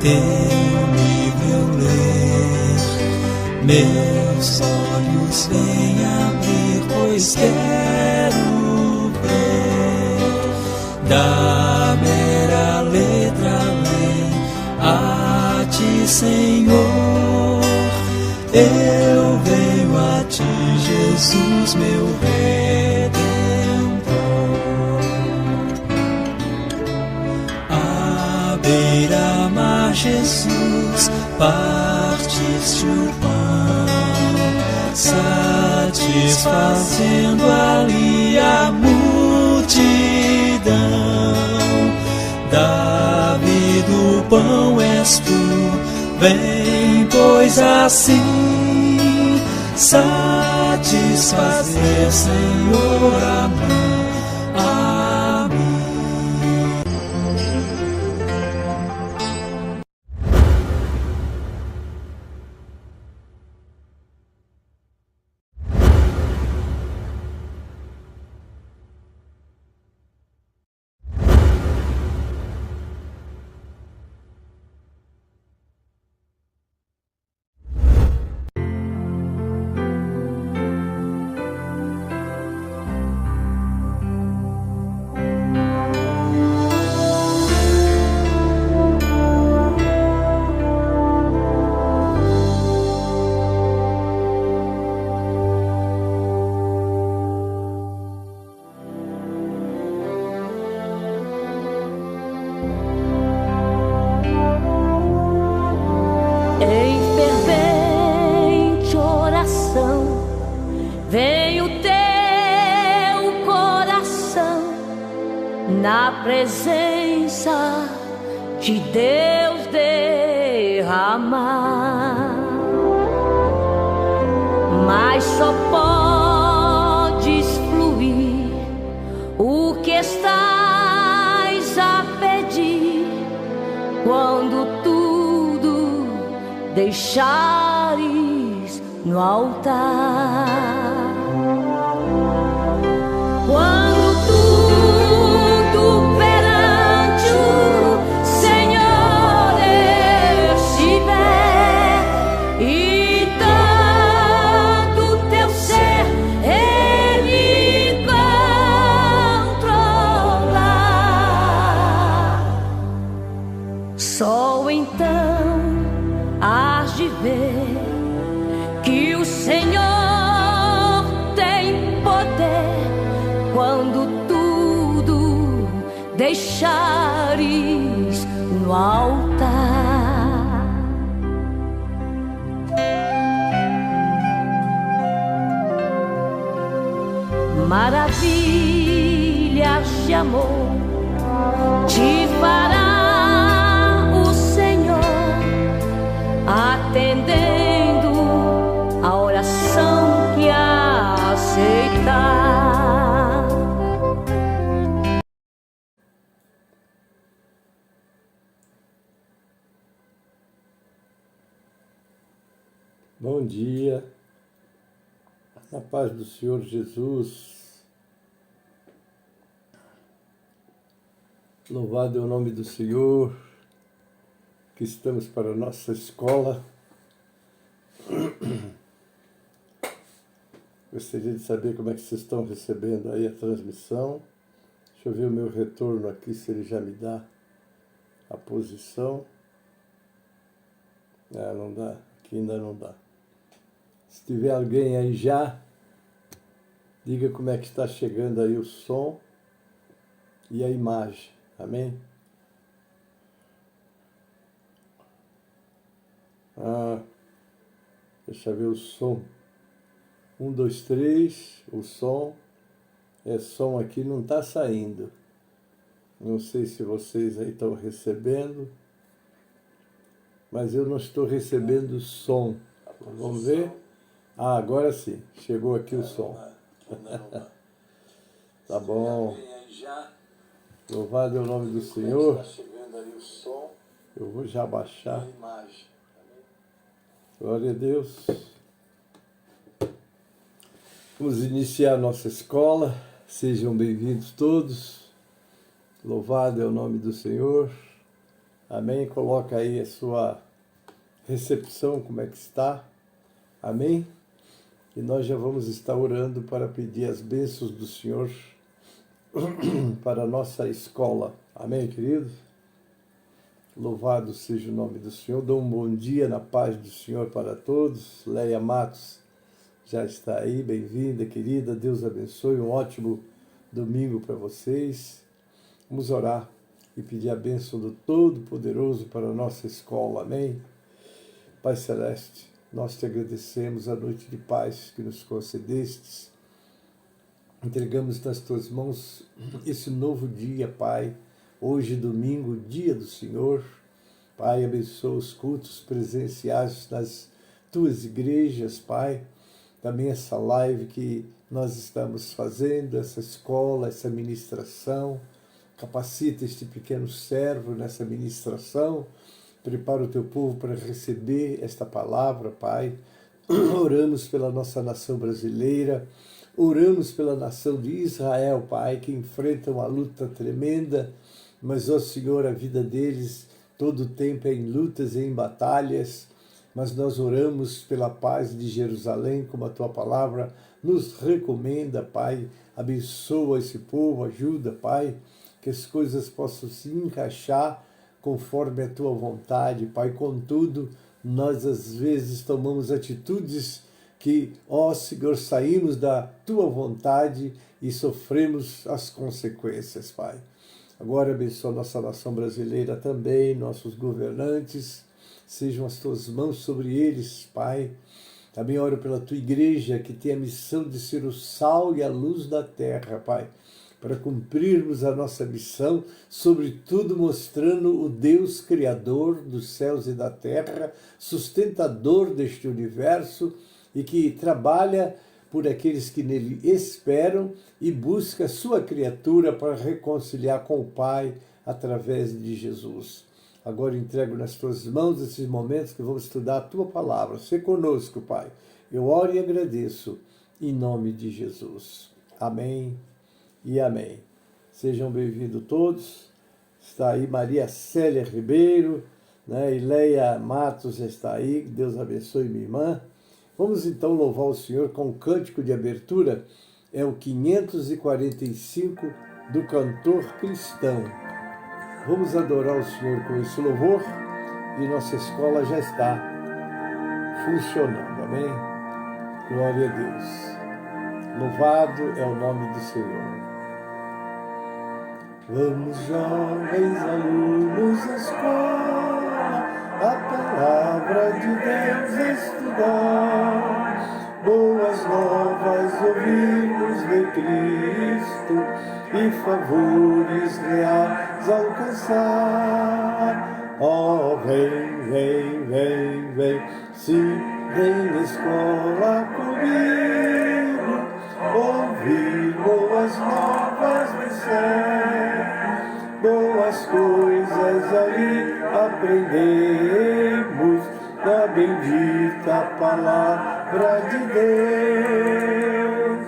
teu livro eu ler, meus olhos vêm abrir, pois quero ver da mera letra além a ti, Senhor. Eu venho a ti, Jesus, meu Redentor. À beira-mar, Jesus, partiste o pão, satisfazendo ali a multidão. Davi do pão és tu, vem, pois assim satisfazer, Senhor, a mim. Na presença de Deus derramar, mas só podes fluir o que estás a pedir quando tudo deixares no altar. Só então hás de ver que o Senhor tem poder quando tudo deixares no altar. Maravilhas de amor te fará atendendo a oração que aceitar. Bom dia, na paz do Senhor Jesus. Louvado é o nome do Senhor. Que estamos para a nossa escola. Gostaria de saber como é que vocês estão recebendo aí a transmissão. Deixa eu ver o meu retorno aqui, se ele já me dá a posição. Ah, não dá, aqui ainda não dá. Se tiver alguém aí já, diga como é que está chegando aí o som e a imagem. Amém? Deixa eu ver o som. 1, 2, 3, o som. Som aqui não está saindo. Não sei se vocês aí estão recebendo, mas eu não estou recebendo som. Vamos ver? Ah, agora sim. Chegou aqui o som. Tá bom. Louvado é o nome do Senhor. Eu vou já baixar. Glória a Deus. Vamos iniciar a nossa escola. Sejam bem-vindos todos. Louvado é o nome do Senhor. Amém? Coloca aí a sua recepção, como é que está. Amém? E nós já vamos estar orando para pedir as bênçãos do Senhor para a nossa escola. Amém, queridos? Louvado seja o nome do Senhor. Dou um bom dia na paz do Senhor para todos. Leia Matos já está aí. Bem-vinda, querida. Deus abençoe. Um ótimo domingo para vocês. Vamos orar e pedir a bênção do Todo-Poderoso para a nossa escola. Amém? Pai Celeste, nós te agradecemos a noite de paz que nos concedestes. Entregamos nas tuas mãos esse novo dia, Pai. Hoje, domingo, dia do Senhor. Pai, abençoa os cultos presenciais nas tuas igrejas, Pai. Também essa live que nós estamos fazendo, essa escola, essa ministração. Capacita este pequeno servo nessa ministração. Prepara o teu povo para receber esta palavra, Pai. Oramos pela nossa nação brasileira. Oramos pela nação de Israel, Pai, que enfrenta uma luta tremenda. Mas, ó Senhor, a vida deles todo o tempo é em lutas e em batalhas. Mas nós oramos pela paz de Jerusalém, como a tua palavra nos recomenda, Pai. Abençoa esse povo, ajuda, Pai, que as coisas possam se encaixar conforme a tua vontade, Pai. Contudo, nós às vezes tomamos atitudes que, ó Senhor, saímos da tua vontade e sofremos as consequências, Pai. Agora abençoa nossa nação brasileira também, nossos governantes, sejam as tuas mãos sobre eles, Pai. Também oro pela tua igreja, que tem a missão de ser o sal e a luz da terra, Pai, para cumprirmos a nossa missão, sobretudo mostrando o Deus Criador dos céus e da terra, sustentador deste universo e que trabalha por aqueles que nele esperam e busca a sua criatura para reconciliar com o Pai através de Jesus. Agora entrego nas tuas mãos esses momentos que vamos estudar a tua palavra. Sê conosco, Pai. Eu oro e agradeço em nome de Jesus. Amém e amém. Sejam bem-vindos todos. Está aí Maria Célia Ribeiro, né? Ileia Matos está aí. Deus abençoe minha irmã. Vamos então louvar o Senhor com o cântico de abertura. É o 545 do cantor cristão. Vamos adorar o Senhor com esse louvor e nossa escola já está funcionando. Amém? Glória a Deus. Louvado é o nome do Senhor. Vamos, jovens alunos da escola, a palavra de Deus estudar, boas novas ouvirmos de Cristo e favores reais alcançar. Oh, vem, vem, vem, vem, se vem na escola comigo, ouvir boas novas do céu. Boas coisas ali aprendemos da bendita palavra de Deus.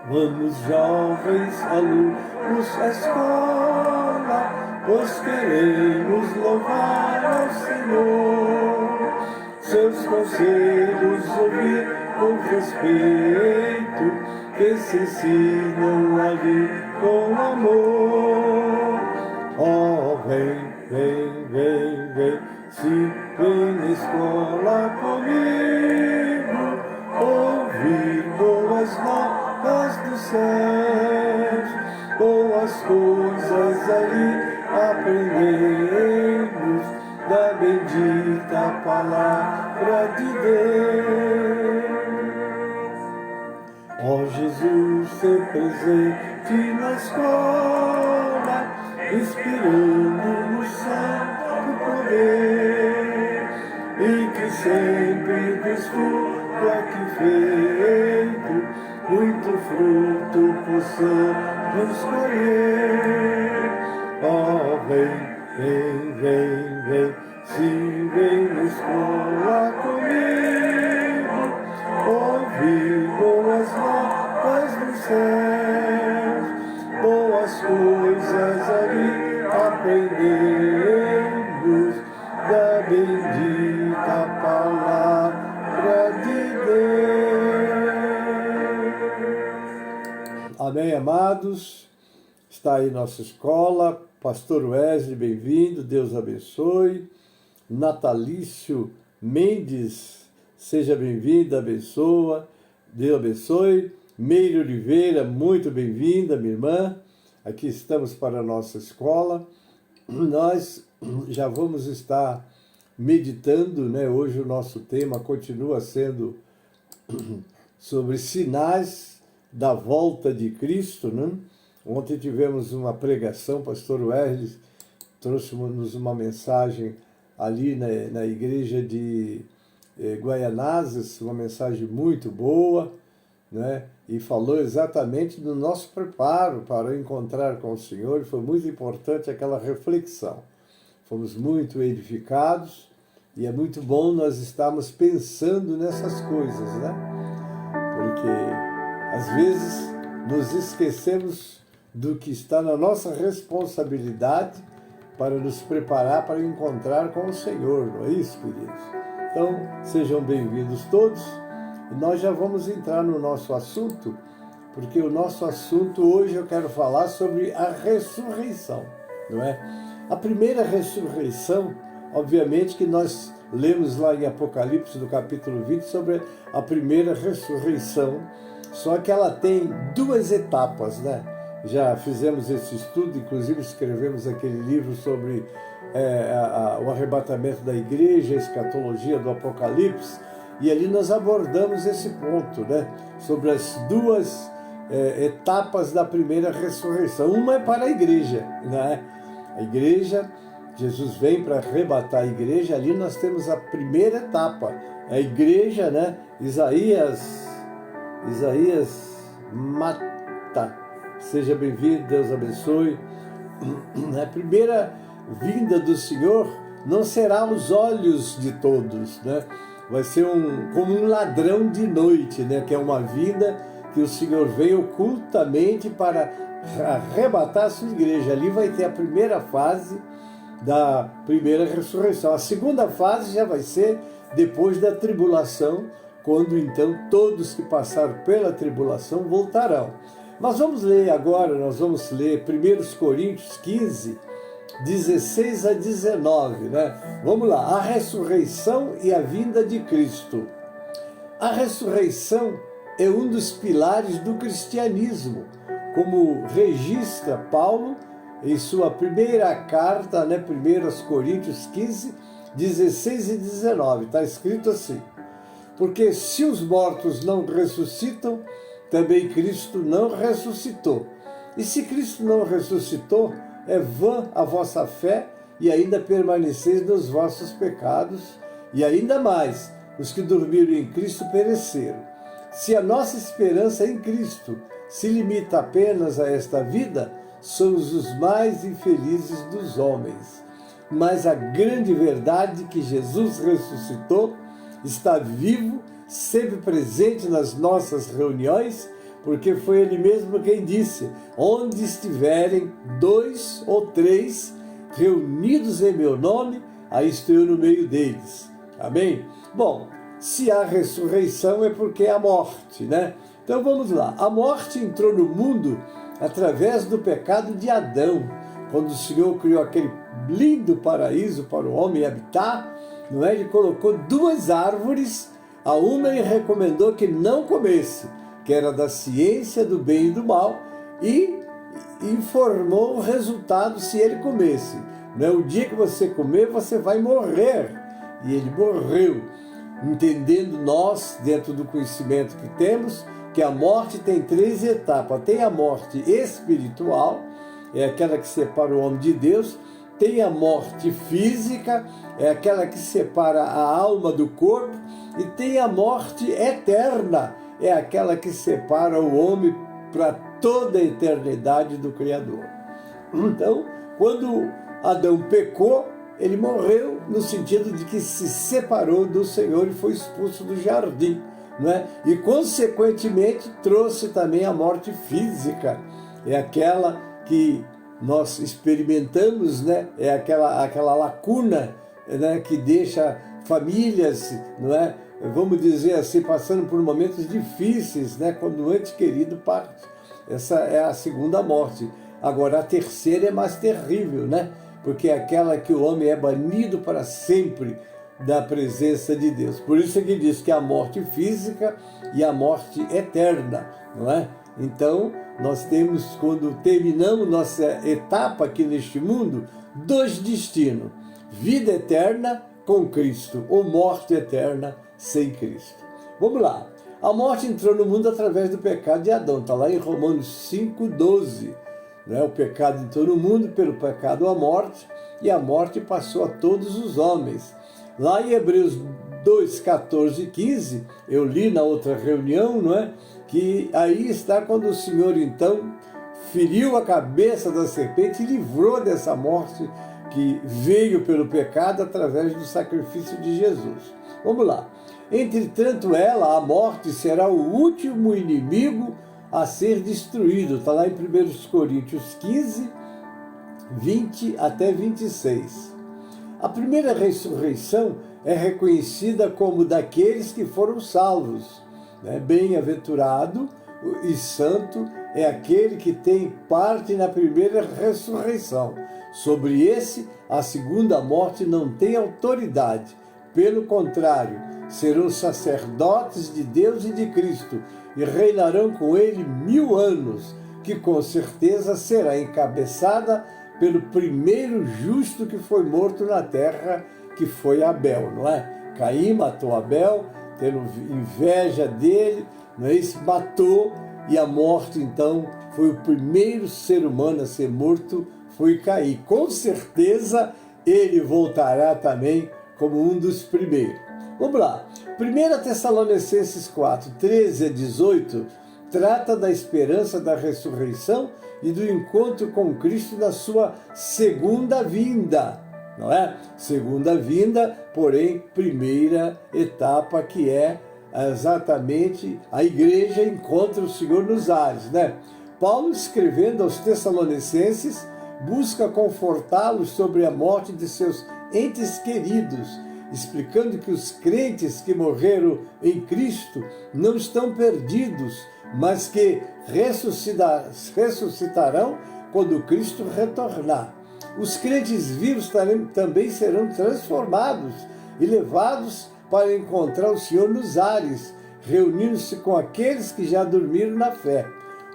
Vamos, jovens alunos à escola, pois queremos louvar ao Senhor. Seus conselhos ouvir com respeito, que se ensinam ali com amor. Oh, vem, vem, vem, vem, se vem na escola comigo, ouvir boas novas dos céus. Boas coisas ali aprendemos da bendita palavra de Deus. Ó Jesus, ser presente na escola, inspirando no santo poder, e que sempre dos frutos aqui feito, muito fruto possamos colher. Ó, vem, vem, vem, vem, se vem na escola comigo, ouvir boas novas dos céus, boas coisas ali aprender Amém, amados? Está aí nossa escola. Pastor Wesley, bem-vindo. Deus abençoe. Natalício Mendes, seja bem-vinda, abençoa. Deus abençoe. Meire Oliveira, muito bem-vinda, minha irmã. Aqui estamos para a nossa escola. Nós já vamos estar meditando, né? Hoje o nosso tema continua sendo sobre sinais da volta de Cristo, né? Ontem tivemos uma pregação, pastor Wesley trouxe-nos uma mensagem ali na igreja de Guaianazes, uma mensagem muito boa, né? E falou exatamente do nosso preparo para encontrar com o Senhor, e foi muito importante aquela reflexão. Fomos muito edificados, e é muito bom nós estarmos pensando nessas coisas, né? Porque às vezes nos esquecemos do que está na nossa responsabilidade para nos preparar para encontrar com o Senhor, não é isso, queridos? Então, sejam bem-vindos todos, e nós já vamos entrar no nosso assunto, porque o nosso assunto hoje eu quero falar sobre a ressurreição, não é? A primeira ressurreição, obviamente que nós lemos lá em Apocalipse, no capítulo 20, sobre a primeira ressurreição, só que ela tem duas etapas, né? Já fizemos esse estudo, inclusive escrevemos aquele livro sobre o arrebatamento da igreja, a escatologia do Apocalipse, e ali nós abordamos esse ponto, né? Sobre as duas etapas da primeira ressurreição. Uma é para a igreja, né? A igreja, Jesus vem para arrebatar a igreja, ali nós temos a primeira etapa, a igreja, né? Isaías Mata, seja bem-vindo, Deus abençoe. A primeira vinda do Senhor não será aos olhos de todos, né? Vai ser como um ladrão de noite, né? Que é uma vinda que o Senhor vem ocultamente para arrebatar a sua igreja. Ali vai ter a primeira fase da primeira ressurreição. A segunda fase já vai ser depois da tribulação, quando então todos que passaram pela tribulação voltarão. Mas vamos ler agora, nós vamos ler 1 Coríntios 15, 16 a 19, né? Vamos lá, a ressurreição e a vinda de Cristo. A ressurreição é um dos pilares do cristianismo, como registra Paulo em sua primeira carta, né? 1 Coríntios 15, 16 e 19, está escrito assim: porque se os mortos não ressuscitam, também Cristo não ressuscitou. E se Cristo não ressuscitou, é vã a vossa fé, e ainda permaneceis nos vossos pecados, e ainda mais, os que dormiram em Cristo pereceram. Se a nossa esperança em Cristo se limita apenas a esta vida, somos os mais infelizes dos homens. Mas a grande verdade que Jesus ressuscitou, está vivo, sempre presente nas nossas reuniões, porque foi Ele mesmo quem disse: onde estiverem 2 ou 3 reunidos em meu nome, aí estou eu no meio deles. Amém? Bom, se há ressurreição é porque há morte, né? Então vamos lá. A morte entrou no mundo através do pecado de Adão, quando o Senhor criou aquele lindo paraíso para o homem habitar, não é? Ele colocou 2 árvores, a uma ele recomendou que não comesse, que era da ciência do bem e do mal, e informou o resultado se ele comesse. Não é? O dia que você comer, você vai morrer. E ele morreu, entendendo nós, dentro do conhecimento que temos, que a morte tem 3 etapas. Tem a morte espiritual, é aquela que separa o homem de Deus. Tem a morte física, é aquela que separa a alma do corpo. E tem a morte eterna, é aquela que separa o homem para toda a eternidade do Criador. Então, quando Adão pecou, ele morreu no sentido de que se separou do Senhor e foi expulso do jardim, não é? E, consequentemente, trouxe também a morte física, é aquela que nós experimentamos, né? É aquela lacuna, né? Que deixa famílias, não é? Vamos dizer assim, passando por momentos difíceis, né? Quando o ente querido parte. Essa é a segunda morte. Agora, a terceira é mais terrível, né? Porque é aquela que o homem é banido para sempre da presença de Deus. Por isso é que diz que a morte física e a morte eterna, não é? Então, nós temos, quando terminamos nossa etapa aqui neste mundo, dois destinos: vida eterna com Cristo ou morte eterna sem Cristo. Vamos lá. A morte entrou no mundo através do pecado de Adão. Está lá em Romanos 5,12. O pecado entrou no mundo pelo pecado a morte, e a morte passou a todos os homens. Lá em Hebreus 2, 14 e 15, eu li na outra reunião, não é? Que aí está quando o Senhor então feriu a cabeça da serpente e livrou dessa morte que veio pelo pecado através do sacrifício de Jesus. Vamos lá. Entretanto, ela, a morte, será o último inimigo a ser destruído. Está lá em 1 Coríntios 15, 20 até 26. A primeira ressurreição é reconhecida como daqueles que foram salvos. Bem-aventurado e santo é aquele que tem parte na primeira ressurreição. Sobre esse, a segunda morte não tem autoridade. Pelo contrário, serão sacerdotes de Deus e de Cristo e reinarão com ele 1000 anos, que com certeza será encabeçada pelo primeiro justo que foi morto na terra, que foi Abel, não é? Caim matou Abel, tendo inveja dele, não é isso? Matou, e a morte então foi o primeiro ser humano a ser morto, foi Caim. Com certeza ele voltará também como um dos primeiros. Vamos lá. 1 Tessalonicenses 4, 13 a 18, trata da esperança da ressurreição e do encontro com Cristo na sua segunda vinda, não é? Segunda vinda, porém, primeira etapa, que é exatamente a igreja encontra o Senhor nos ares, né? Paulo, escrevendo aos Tessalonicenses, busca confortá-los sobre a morte de seus entes queridos, explicando que os crentes que morreram em Cristo não estão perdidos, mas que ressuscitarão quando Cristo retornar. Os crentes vivos também serão transformados e levados para encontrar o Senhor nos ares, reunindo-se com aqueles que já dormiram na fé.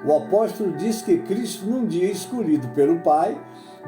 O apóstolo diz que Cristo, num dia escolhido pelo Pai,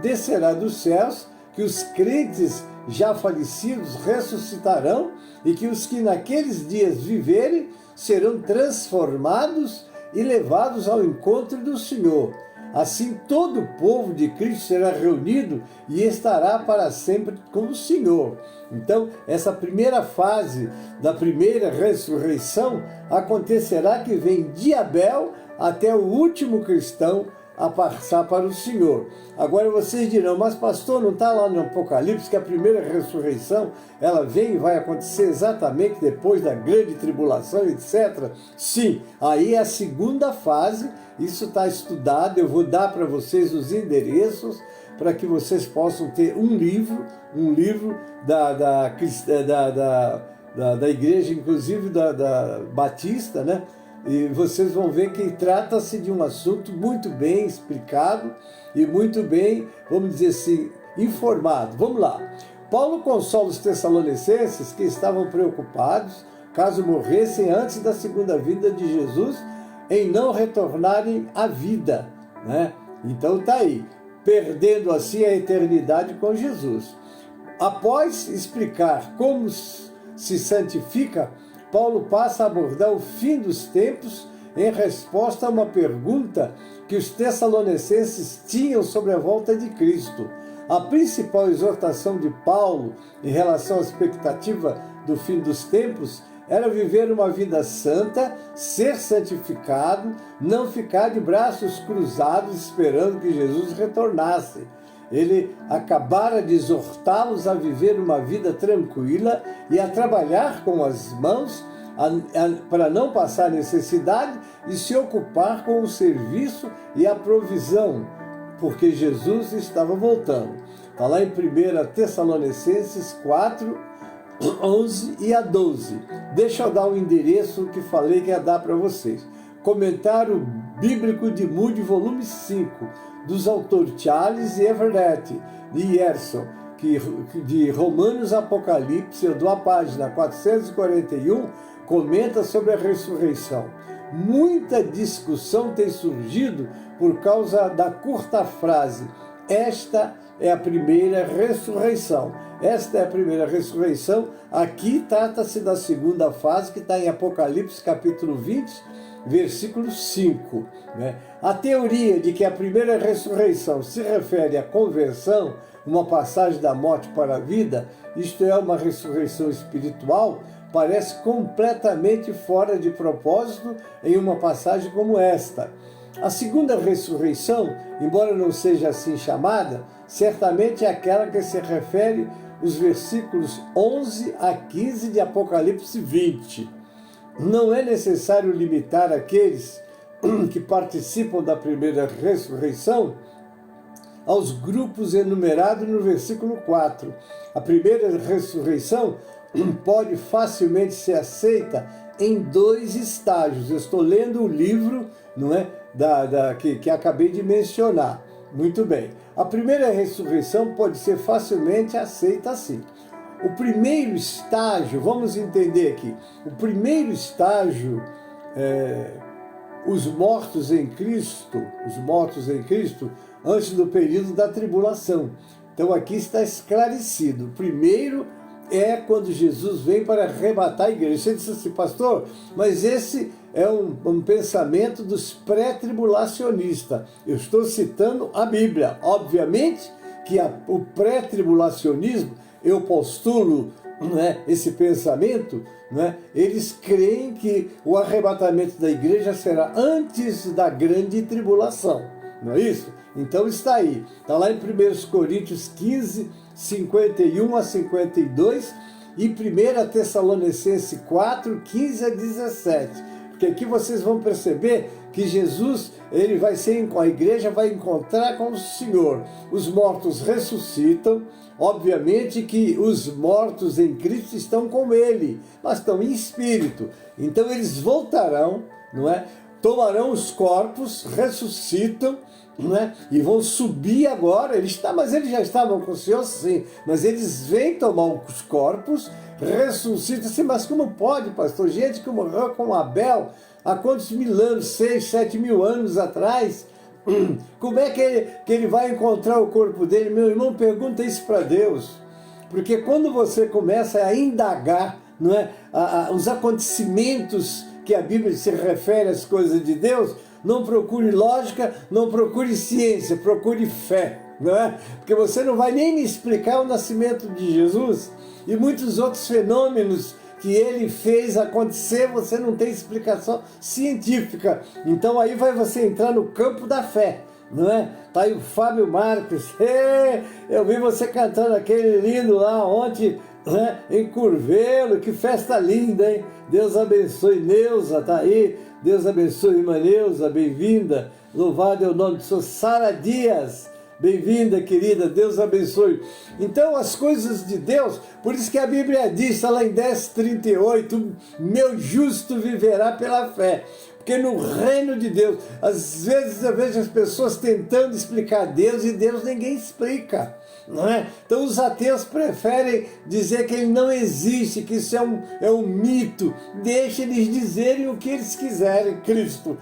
descerá dos céus, que os crentes já falecidos ressuscitarão e que os que naqueles dias viverem serão transformados e levados ao encontro do Senhor. Assim, todo o povo de Cristo será reunido e estará para sempre com o Senhor. Então, essa primeira fase da primeira ressurreição acontecerá que vem de Abel até o último cristão a passar para o Senhor. Agora vocês dirão, mas pastor, não está lá no Apocalipse que a primeira ressurreição, ela vem e vai acontecer exatamente depois da grande tribulação, etc. Sim, aí é a segunda fase, isso está estudado, eu vou dar para vocês os endereços, para que vocês possam ter um livro da igreja, inclusive da Batista, né? E vocês vão ver que trata-se de um assunto muito bem explicado e muito bem, vamos dizer assim, informado. Vamos lá. Paulo consola os Tessalonicenses que estavam preocupados, caso morressem antes da segunda vinda de Jesus, em não retornarem à vida, né? Então tá aí, perdendo assim a eternidade com Jesus. Após explicar como se santifica, Paulo passa a abordar o fim dos tempos em resposta a uma pergunta que os tessalonicenses tinham sobre a volta de Cristo. A principal exortação de Paulo em relação à expectativa do fim dos tempos era viver uma vida santa, ser santificado, não ficar de braços cruzados esperando que Jesus retornasse. Ele acabara de exortá-los a viver uma vida tranquila e a trabalhar com as mãos para não passar necessidade e se ocupar com o serviço e a provisão, porque Jesus estava voltando. Está lá em 1 Tessalonicenses 4, 11 e a 12. Deixa eu dar o endereço que falei que ia dar para vocês. Comentário Bíblico de Moody, volume 5, dos autores Charles e Everett de Yerson, de Romanos Apocalipse, da página 441, comenta sobre a ressurreição. Muita discussão tem surgido por causa da curta frase: esta é a primeira ressurreição. Esta é a primeira ressurreição. Aqui trata-se da segunda fase, que está em Apocalipse capítulo 20, versículo 5. A teoria de que a primeira ressurreição se refere à conversão, uma passagem da morte para a vida, isto é, uma ressurreição espiritual, parece completamente fora de propósito em uma passagem como esta. A segunda ressurreição, embora não seja assim chamada, certamente é aquela que se refere aos versículos 11 a 15 de Apocalipse 20. Não é necessário limitar aqueles que participam da primeira ressurreição aos grupos enumerados no versículo 4. A primeira ressurreição pode facilmente ser aceita em 2 estágios. Eu estou lendo o livro, não é, que acabei de mencionar. Muito bem. A primeira ressurreição pode ser facilmente aceita assim. O primeiro estágio, vamos entender aqui, o primeiro estágio os mortos em Cristo antes do período da tribulação. Então aqui está esclarecido. O primeiro é quando Jesus vem para arrebatar a igreja. Você disse assim: pastor, mas esse é um pensamento dos pré-tribulacionistas. Eu estou citando a Bíblia. Obviamente que o pré-tribulacionismo, eu postulo, esse pensamento, eles creem que o arrebatamento da igreja será antes da grande tribulação, não é isso? Então está aí, está lá em 1 Coríntios 15, 51 a 52 e 1 Tessalonicenses 4, 15 a 17. Porque aqui vocês vão perceber que Jesus, a igreja vai encontrar com o Senhor. Os mortos ressuscitam, obviamente que os mortos em Cristo estão com Ele, mas estão em espírito. Então eles voltarão, tomarão os corpos, ressuscitam, e vão subir agora. Mas eles já estavam com o Senhor, sim, mas eles vêm tomar os corpos, ressuscitam. Assim, mas como pode, pastor? Gente que morreu com Abel há quantos mil anos? 6, 7 mil anos atrás. Como é que ele vai encontrar o corpo dele? Meu irmão, pergunta isso para Deus. Porque quando você começa a indagar, os acontecimentos que a Bíblia se refere às coisas de Deus, não procure lógica, não procure ciência, procure fé, Porque você não vai nem me explicar o nascimento de Jesus e muitos outros fenômenos que ele fez acontecer, você não tem explicação científica. Então aí vai você entrar no campo da fé, Tá aí o Fábio Marques, eu vi você cantando aquele lindo lá ontem, em Curvelo, que festa linda, hein? Deus abençoe. Neuza, tá aí, Deus abençoe, irmã Neuza, bem-vinda, louvado é o nome de Sua Sara Dias, bem-vinda, querida, Deus abençoe. Então as coisas de Deus, por isso que a Bíblia diz, está lá em 10:38, meu justo viverá pela fé. Porque no reino de Deus, às vezes eu vejo as pessoas tentando explicar Deus e Deus ninguém explica, Então os ateus preferem dizer que ele não existe, que isso é um mito. Deixa eles dizerem o que eles quiserem, Cristo.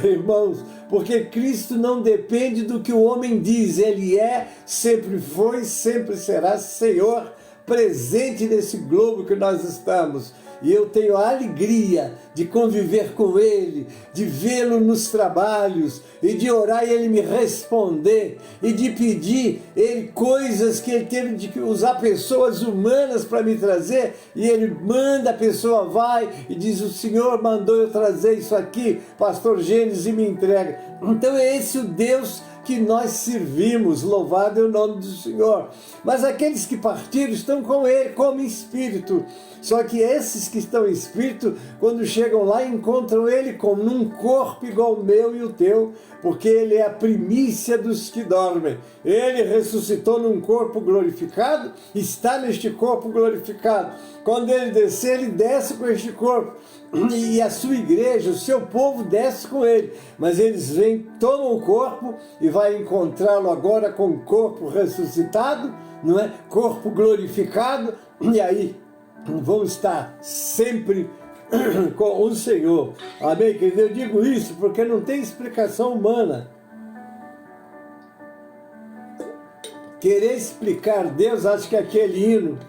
Irmãos, porque Cristo não depende do que o homem diz. Ele sempre foi, sempre será Senhor, presente nesse globo que nós estamos. E eu tenho a alegria de conviver com Ele, de vê-lo nos trabalhos, e de orar e Ele me responder, e de pedir Ele coisas que Ele teve de usar pessoas humanas para me trazer, e Ele manda, a pessoa vai e diz: o Senhor mandou eu trazer isso aqui, pastor Gênesis, e me entrega. Então é esse o Deus que nós servimos, louvado é o nome do Senhor. Mas aqueles que partiram estão com Ele, como em espírito. Só que esses que estão em espírito, quando chegam lá, encontram Ele como num corpo igual ao meu e o teu, porque Ele é a primícia dos que dormem. Ele ressuscitou num corpo glorificado, está neste corpo glorificado. Quando Ele descer, Ele desce com este corpo. e a sua igreja, o seu povo desce com ele, mas eles vêm, tomam o corpo e vai encontrá-lo agora com o corpo ressuscitado, não é? Corpo glorificado, e aí vão estar sempre com o Senhor. Amém, querido? Eu digo isso porque não tem explicação humana. Querer explicar Deus, acho que aquele hino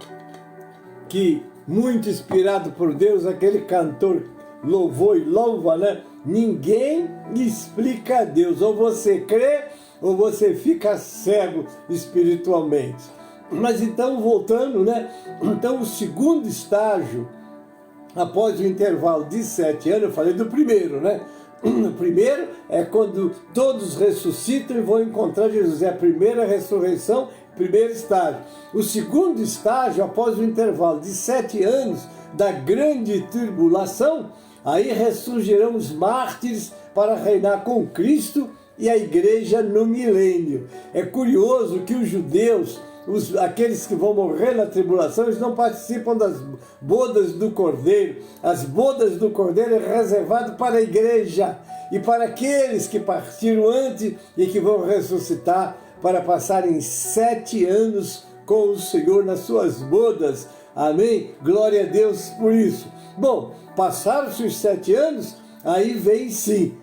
que, muito inspirado por Deus, aquele cantor louvou e louva, né? Ninguém explica Deus. Ou você crê, ou você fica cego espiritualmente. Mas então, voltando, né? Então, o segundo estágio, após o intervalo de 7 anos, eu falei do primeiro, né? O primeiro é quando todos ressuscitam e vão encontrar Jesus. É a primeira ressurreição, primeiro estágio. O segundo estágio, após o intervalo de 7 anos da grande tribulação, aí ressurgirão os mártires para reinar com Cristo e a igreja no milênio. É curioso que os judeus, aqueles que vão morrer na tribulação, eles não participam das bodas do Cordeiro. As bodas do Cordeiro é reservado para a igreja e para aqueles que partiram antes e que vão ressuscitar para passarem 7 anos com o Senhor nas suas bodas. Amém? Glória a Deus por isso. Bom, passaram-se os 7 anos, aí vem sim,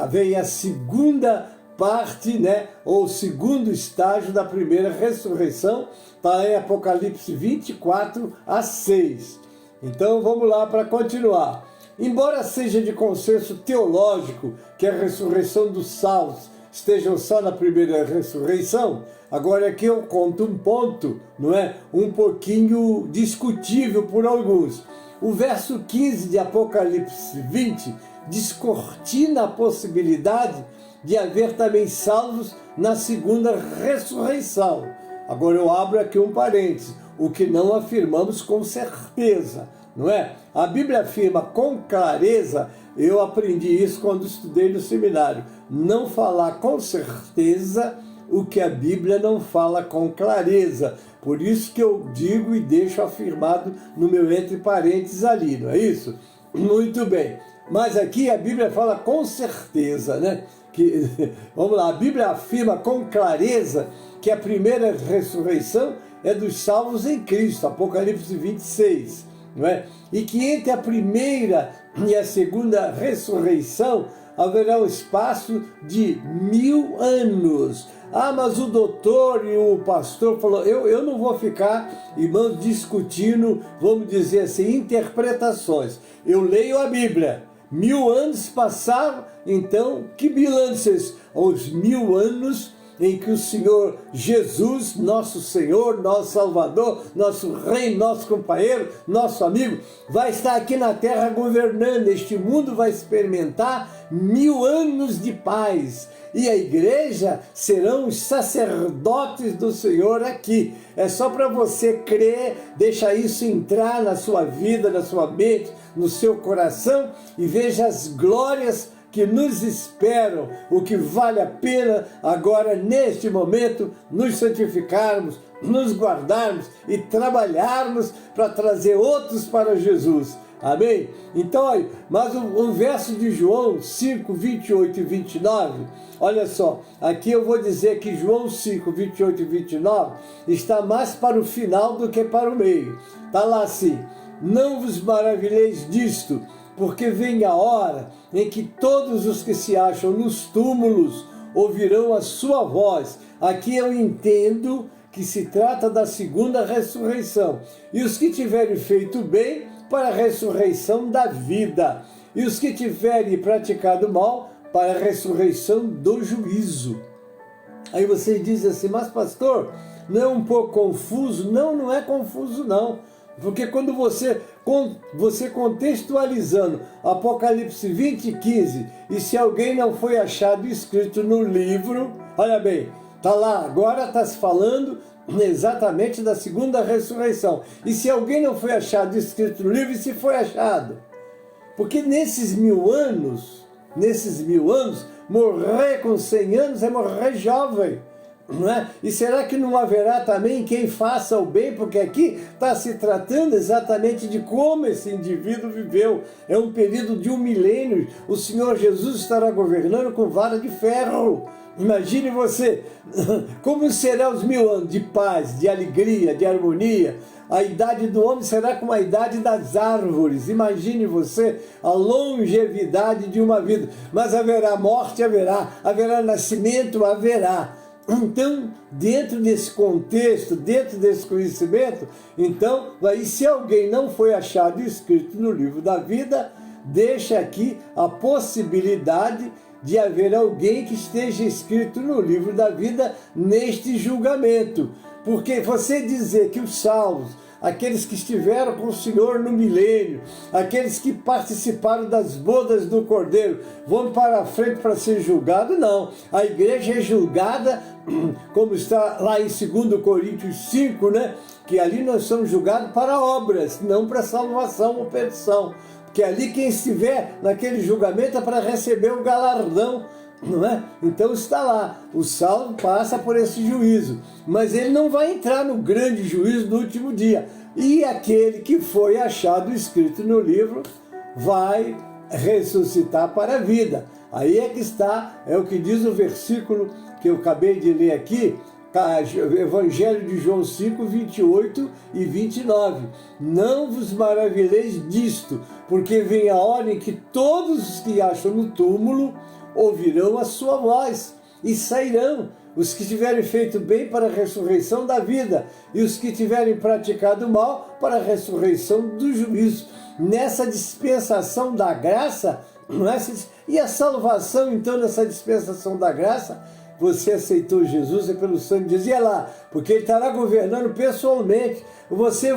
vem a segunda parte, né, ou segundo estágio da primeira ressurreição, está em Apocalipse 24 a 6. Então vamos lá para continuar. Embora seja de consenso teológico que a ressurreição dos salvos estejam só na primeira ressurreição, agora aqui eu conto um ponto, não é? Um pouquinho discutível por alguns. O verso 15 de Apocalipse 20 descortina a possibilidade de haver também salvos na segunda ressurreição. Agora eu abro aqui um parênteses, o que não afirmamos com certeza, não é? A Bíblia afirma com clareza, eu aprendi isso quando estudei no seminário, não falar com certeza o que a Bíblia não fala com clareza. Por isso que eu digo e deixo afirmado no meu entre parênteses ali, não é isso? Muito bem. Mas aqui a Bíblia fala com certeza, né? Vamos lá, a Bíblia afirma com clareza que a primeira ressurreição é dos salvos em Cristo, Apocalipse 26, não é? E que entre a primeira e a segunda ressurreição haverá um espaço de 1000 anos. Ah, mas o doutor e o pastor falou, eu não vou ficar, irmãos, discutindo, vamos dizer assim, interpretações. Eu leio a Bíblia. 1000 anos passaram, então, que 1000 anos? Os 1000 anos em que o Senhor Jesus, nosso Senhor, nosso Salvador, nosso Rei, nosso companheiro, nosso amigo, vai estar aqui na terra governando. Este mundo vai experimentar 1000 anos de paz. E a igreja serão os sacerdotes do Senhor aqui. É só para você crer, deixa isso entrar na sua vida, na sua mente, no seu coração e veja as glórias que nos esperam, o que vale a pena agora, neste momento, nos santificarmos, nos guardarmos e trabalharmos para trazer outros para Jesus. Amém? Então, olha, mas o verso de João 5, 28 e 29, olha só, aqui eu vou dizer que João 5, 28 e 29 está mais para o final do que para o meio. Está lá assim, não vos maravilheis disto, porque vem a hora em que todos os que se acham nos túmulos ouvirão a sua voz. Aqui eu entendo que se trata da segunda ressurreição. E os que tiverem feito bem, para a ressurreição da vida. E os que tiverem praticado mal, para a ressurreição do juízo. Aí vocês dizem assim, mas pastor, não é um pouco confuso? Não, não é confuso não. Porque quando você contextualizando Apocalipse 20, 15, e se alguém não foi achado escrito no livro, olha bem, está lá, agora está se falando exatamente da segunda ressurreição. E se alguém não foi achado escrito no livro, e se foi achado? Porque nesses 1000 anos, morrer com 100 anos é morrer jovem. não é? E será que não haverá também quem faça o bem? Porque aqui está se tratando exatamente de como esse indivíduo viveu. É um período de 1 milênio. O Senhor Jesus estará governando com vara de ferro. Imagine você, como serão os 1000 anos de paz, de alegria, de harmonia. A idade do homem será como a idade das árvores. Imagine você a longevidade de uma vida. Mas haverá morte, haverá nascimento, haverá. Então, dentro desse contexto, dentro desse conhecimento, então, aí se alguém não foi achado escrito no livro da vida, deixa aqui a possibilidade de haver alguém que esteja escrito no livro da vida neste julgamento. Porque você dizer que os salvos, aqueles que estiveram com o Senhor no milênio, aqueles que participaram das bodas do Cordeiro, vão para a frente para ser julgados? Não. A igreja é julgada, como está lá em 2 Coríntios 5, né? Que ali nós somos julgados para obras, não para salvação ou perdição. Porque ali quem estiver naquele julgamento é para receber o galardão, não é? Então está lá, o salvo passa por esse juízo, mas ele não vai entrar no grande juízo do último dia. E aquele que foi achado escrito no livro vai ressuscitar para a vida. Aí é que está, é o que diz o versículo que eu acabei de ler aqui, Evangelho de João 5, 28 e 29. Não vos maravilheis disto, porque vem a hora em que todos os que acham no túmulo ouvirão a sua voz e sairão, os que tiverem feito bem para a ressurreição da vida e os que tiverem praticado mal para a ressurreição do juízo. Nessa dispensação da graça, e a salvação então nessa dispensação da graça, você aceitou Jesus é pelo sangue de Jesus, e é lá, porque ele estará governando pessoalmente. Você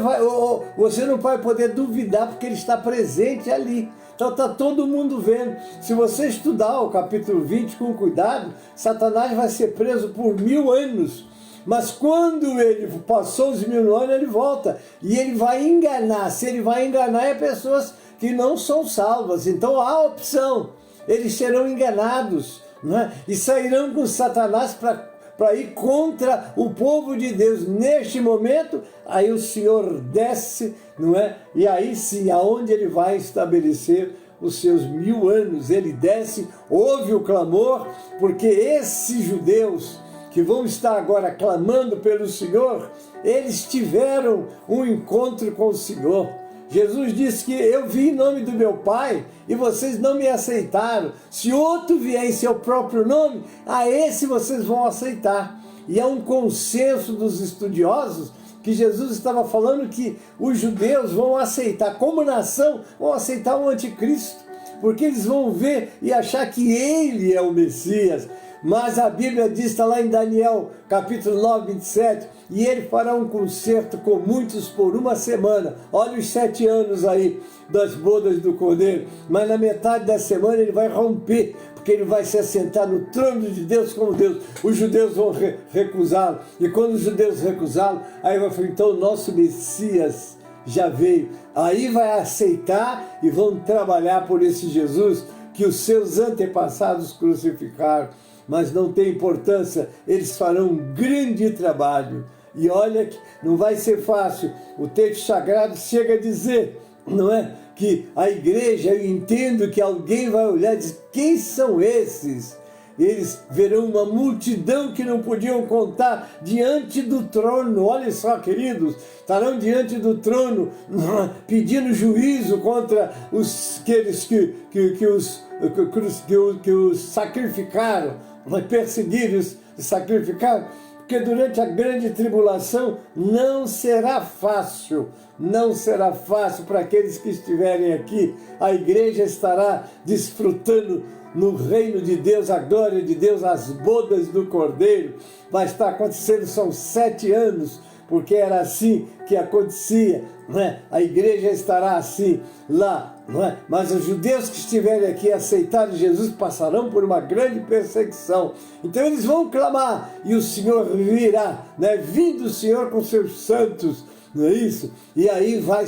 não vai poder duvidar, porque ele está presente ali. Então está todo mundo vendo. Se você estudar o capítulo 20 com cuidado, Satanás vai ser preso por 1000 anos. Mas quando ele passou os 1000 anos, ele volta. E ele vai enganar. Se ele vai enganar, é pessoas que não são salvas. Então há opção. Eles serão enganados, não é? E sairão com Satanás para ir contra o povo de Deus. Neste momento, aí o Senhor desce, não é? E aí sim, aonde ele vai estabelecer os seus 1000 anos, ele desce, ouve o clamor, porque esses judeus que vão estar agora clamando pelo Senhor, eles tiveram um encontro com o Senhor. Jesus disse que eu vim em nome do meu Pai e vocês não me aceitaram. Se outro vier em seu próprio nome, a esse vocês vão aceitar. E é um consenso dos estudiosos que Jesus estava falando que os judeus vão aceitar, como nação, vão aceitar o anticristo, porque eles vão ver e achar que ele é o Messias. Mas a Bíblia diz, está lá em Daniel, capítulo 9, 27, e ele fará um concerto com muitos por 1 semana. Olha os 7 anos aí das bodas do Cordeiro. Mas na metade da semana ele vai romper, porque ele vai se assentar no trono de Deus como Deus. Os judeus vão recusá-lo. E quando os judeus recusá-lo, aí vai falar, então o nosso Messias já veio. Aí vai aceitar e vão trabalhar por esse Jesus que os seus antepassados crucificaram. Mas não tem importância, eles farão um grande trabalho. E olha que não vai ser fácil. O texto sagrado chega a dizer, não é? Que a igreja, eu entendo que alguém vai olhar e dizer, quem são esses? Eles verão uma multidão que não podiam contar diante do trono. Olha só, queridos, estarão diante do trono pedindo juízo contra aqueles que os sacrificaram, perseguiram e sacrificaram. Porque durante a grande tribulação não será fácil para aqueles que estiverem aqui. A igreja estará desfrutando no reino de Deus, a glória de Deus, as bodas do Cordeiro. Vai estar acontecendo, são 7 anos, porque era assim que acontecia, não é? A igreja estará assim lá, não é? Mas os judeus que estiverem aqui e aceitarem Jesus passarão por uma grande perseguição. Então eles vão clamar e o Senhor virá, né? Vindo o Senhor com seus santos, não é isso? E aí vai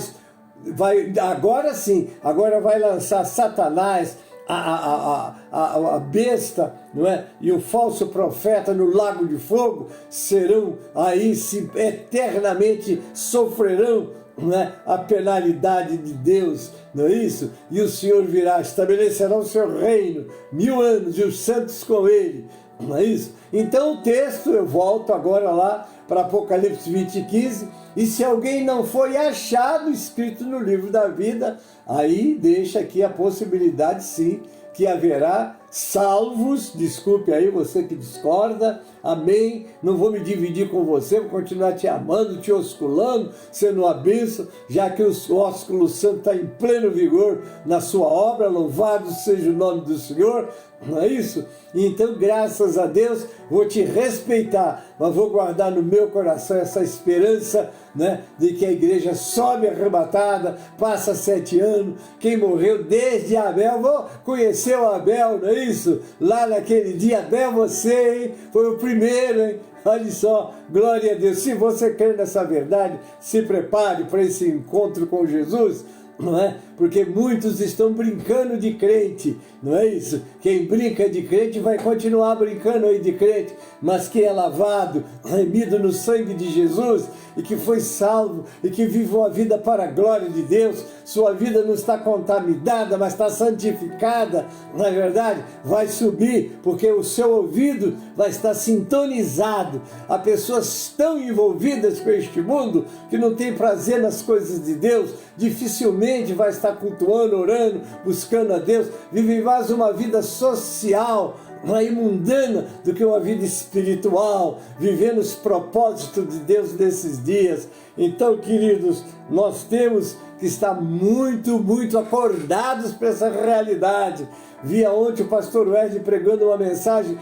agora sim, agora vai lançar Satanás a besta, não é? E o falso profeta no lago de fogo serão aí, se eternamente sofrerão, não é? A penalidade de Deus, não é isso? E o Senhor virá, estabelecerá o seu reino, 1000 anos, e os santos com ele, não é isso? Então o texto, eu volto agora lá para Apocalipse 20:15, e se alguém não foi achado escrito no livro da vida, aí deixa aqui a possibilidade sim, que haverá salvos, desculpe aí você que discorda, amém, não vou me dividir com você, vou continuar te amando, te osculando, sendo uma bênção, já que o ósculo santo está em pleno vigor na sua obra, louvado seja o nome do Senhor, não é isso? Então, graças a Deus, vou te respeitar, mas vou guardar no meu coração essa esperança, né, de que a igreja sobe arrebatada, passa 7 anos, quem morreu desde Abel, vou conhecer o Abel, não é isso? Lá naquele dia, Abel, você, hein, foi o primeiro, hein? Olha só, glória a Deus. Se você crê nessa verdade, se prepare para esse encontro com Jesus, não é? Porque muitos estão brincando de crente, não é isso? Quem brinca de crente vai continuar brincando aí de crente, mas quem é lavado, remido no sangue de Jesus e que foi salvo e que vive uma vida para a glória de Deus, sua vida não está contaminada, mas está santificada, na verdade, vai subir, porque o seu ouvido vai estar sintonizado a pessoas tão envolvidas com este mundo que não tem prazer nas coisas de Deus, dificilmente vai estar cultuando, orando, buscando a Deus, vive mais uma vida social, mais mundana do que uma vida espiritual, vivendo os propósitos de Deus nesses dias. Então, queridos, nós temos que estar muito, muito acordados para essa realidade. Vi ontem o pastor Wesley pregando uma mensagem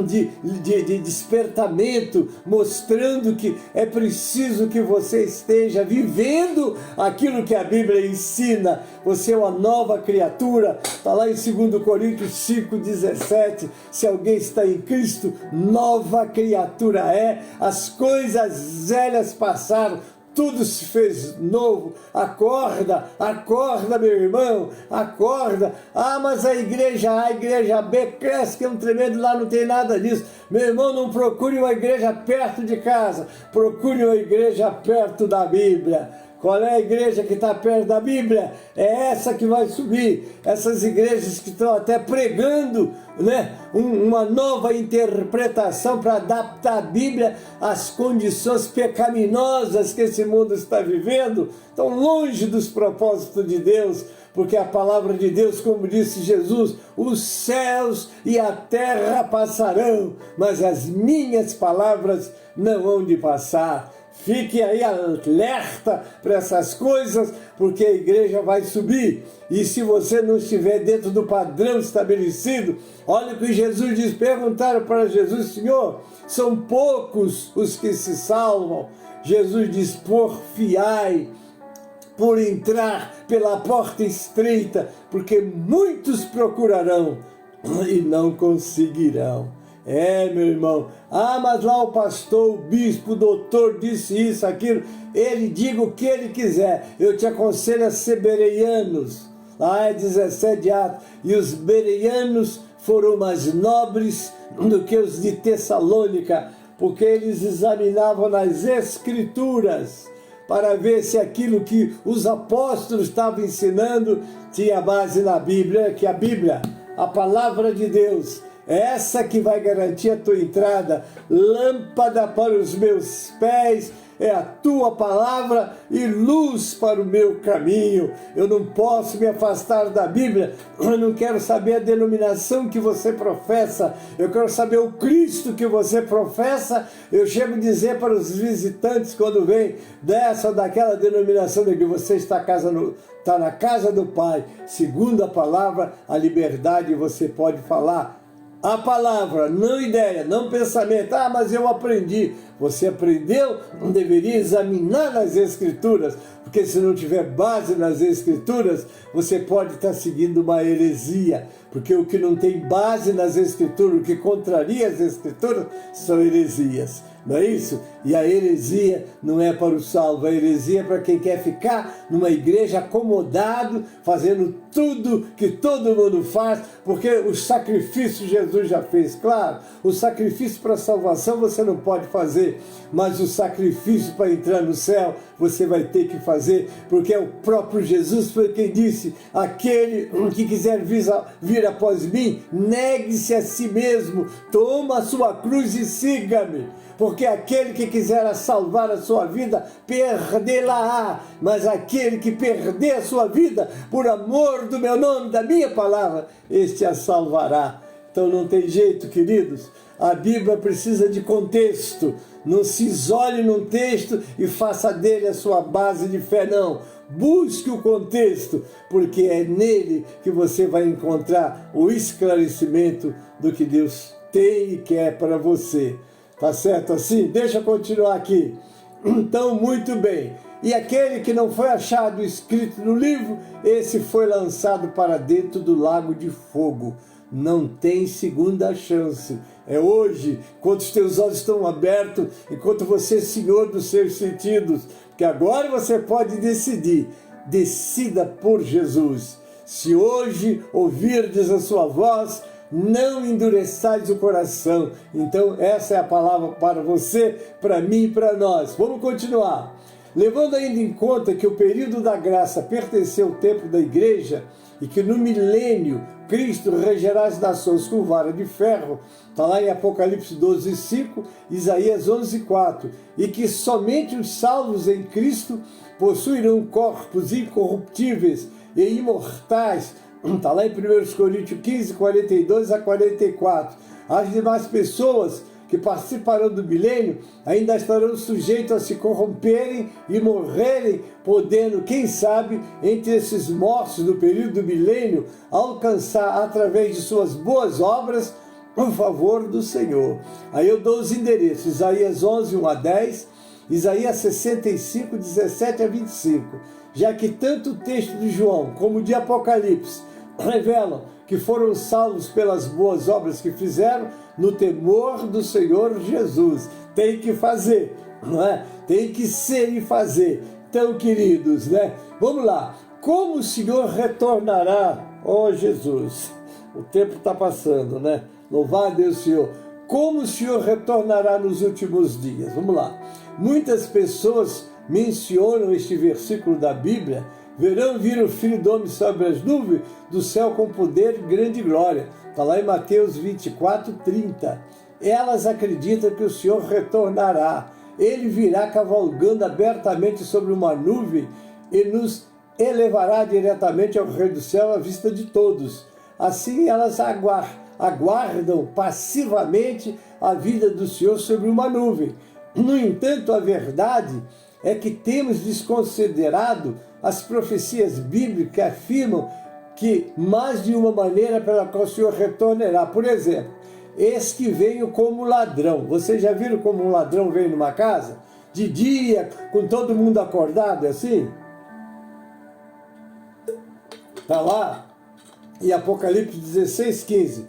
de despertamento, mostrando que é preciso que você esteja vivendo aquilo que a Bíblia ensina. Você é uma nova criatura, está lá em 2 Coríntios 5,17, se alguém está em Cristo, nova criatura é, as coisas velhas passaram, tudo se fez novo. Acorda, acorda, meu irmão, acorda. Ah, mas a igreja A, a igreja B cresce, que é um tremendo, lá não tem nada disso. Meu irmão, não procure uma igreja perto de casa, procure uma igreja perto da Bíblia. Qual é a igreja que está perto da Bíblia? É essa que vai subir. Essas igrejas que estão até pregando, né, uma nova interpretação para adaptar a Bíblia às condições pecaminosas que esse mundo está vivendo, estão longe dos propósitos de Deus, porque a palavra de Deus, como disse Jesus, os céus e a terra passarão, mas as minhas palavras não hão de passar. Fique aí alerta para essas coisas, porque a igreja vai subir. E se você não estiver dentro do padrão estabelecido, olha o que Jesus diz. Perguntaram para Jesus: Senhor, são poucos os que se salvam? Jesus diz: porfiai por entrar pela porta estreita, porque muitos procurarão e não conseguirão. É, meu irmão, ah, mas lá o pastor, o bispo, o doutor disse isso, aquilo, ele diga o que ele quiser. Eu te aconselho a ser bereanos. Lá é 17 Atos, e os bereanos foram mais nobres do que os de Tessalônica, porque eles examinavam nas escrituras para ver se aquilo que os apóstolos estavam ensinando tinha base na Bíblia, que a Bíblia, a palavra de Deus, é essa que vai garantir a tua entrada. Lâmpada para os meus pés é a tua palavra e luz para o meu caminho. Eu não posso me afastar da Bíblia. Eu não quero saber a denominação que você professa. Eu quero saber o Cristo que você professa. Eu chego a dizer para os visitantes quando vem dessa ou daquela denominação de que você está na casa do Pai. Segundo a palavra, a liberdade, você pode falar a palavra, não ideia, não pensamento. Ah, mas eu aprendi. Você aprendeu? Não deveria examinar nas Escrituras, porque se não tiver base nas Escrituras, você pode estar seguindo uma heresia. Porque o que não tem base nas Escrituras, o que contraria as Escrituras, são heresias. Não é isso? E a heresia não é para o salvo, a heresia é para quem quer ficar numa igreja acomodado, fazendo tudo que todo mundo faz, porque o sacrifício Jesus já fez, claro. O sacrifício para a salvação você não pode fazer, mas o sacrifício para entrar no céu você vai ter que fazer, porque é o próprio Jesus foi quem disse: aquele que quiser vir após mim, negue-se a si mesmo, toma a sua cruz e siga-me. Porque aquele que quiser salvar a sua vida, perdê-la-á. Mas aquele que perder a sua vida, por amor do meu nome, da minha palavra, este a salvará. Então não tem jeito, queridos. A Bíblia precisa de contexto. Não se isole num texto e faça dele a sua base de fé, não. Busque o contexto, porque é nele que você vai encontrar o esclarecimento do que Deus tem e quer para você. Tá certo assim? Deixa eu continuar aqui. Então, muito bem. E aquele que não foi achado escrito no livro, esse foi lançado para dentro do lago de fogo. Não tem segunda chance. É hoje, enquanto os teus olhos estão abertos, enquanto você é senhor dos seus sentidos, que agora você pode decidir. Decida por Jesus. Se hoje ouvirdes a sua voz, não endureçais o coração. Então essa é a palavra para você, para mim e para nós. Vamos continuar. Levando ainda em conta que o período da graça pertenceu ao tempo da igreja e que no milênio Cristo regerá as nações com vara de ferro, está lá em Apocalipse 12:5, Isaías 11:4, e que somente os salvos em Cristo possuirão corpos incorruptíveis e imortais. Está lá em 1 Coríntios 15, 42 a 44. As demais pessoas que participarão do milênio ainda estarão sujeitos a se corromperem e morrerem, podendo, quem sabe, entre esses mortos do período do milênio, alcançar, através de suas boas obras, o favor do Senhor. Aí eu dou os endereços: Isaías 11, 1 a 10, Isaías 65, 17 a 25. Já que tanto o texto de João como o de Apocalipse revelam que foram salvos pelas boas obras que fizeram no temor do Senhor Jesus. Tem que fazer, não é? Tem que ser e fazer. Então, queridos, né? Vamos lá. Como o Senhor retornará, ó Jesus? O tempo está passando, né? Louvado Deus, Senhor. Como o Senhor retornará nos últimos dias? Vamos lá. Muitas pessoas mencionam este versículo da Bíblia: verão vir o Filho do Homem sobre as nuvens do céu com poder e grande glória. Está lá em Mateus 24, 30. Elas acreditam que o Senhor retornará. Ele virá cavalgando abertamente sobre uma nuvem e nos elevará diretamente ao Rei do Céu à vista de todos. Assim elas aguardam passivamente a vinda do Senhor sobre uma nuvem. No entanto, a verdade é que temos desconsiderado as profecias bíblicas que afirmam que mais de uma maneira pela qual o Senhor retornará. Por exemplo, eis que venho como ladrão. Vocês já viram como um ladrão vem numa casa? De dia, com todo mundo acordado, é assim? Está lá em Apocalipse 16, 15.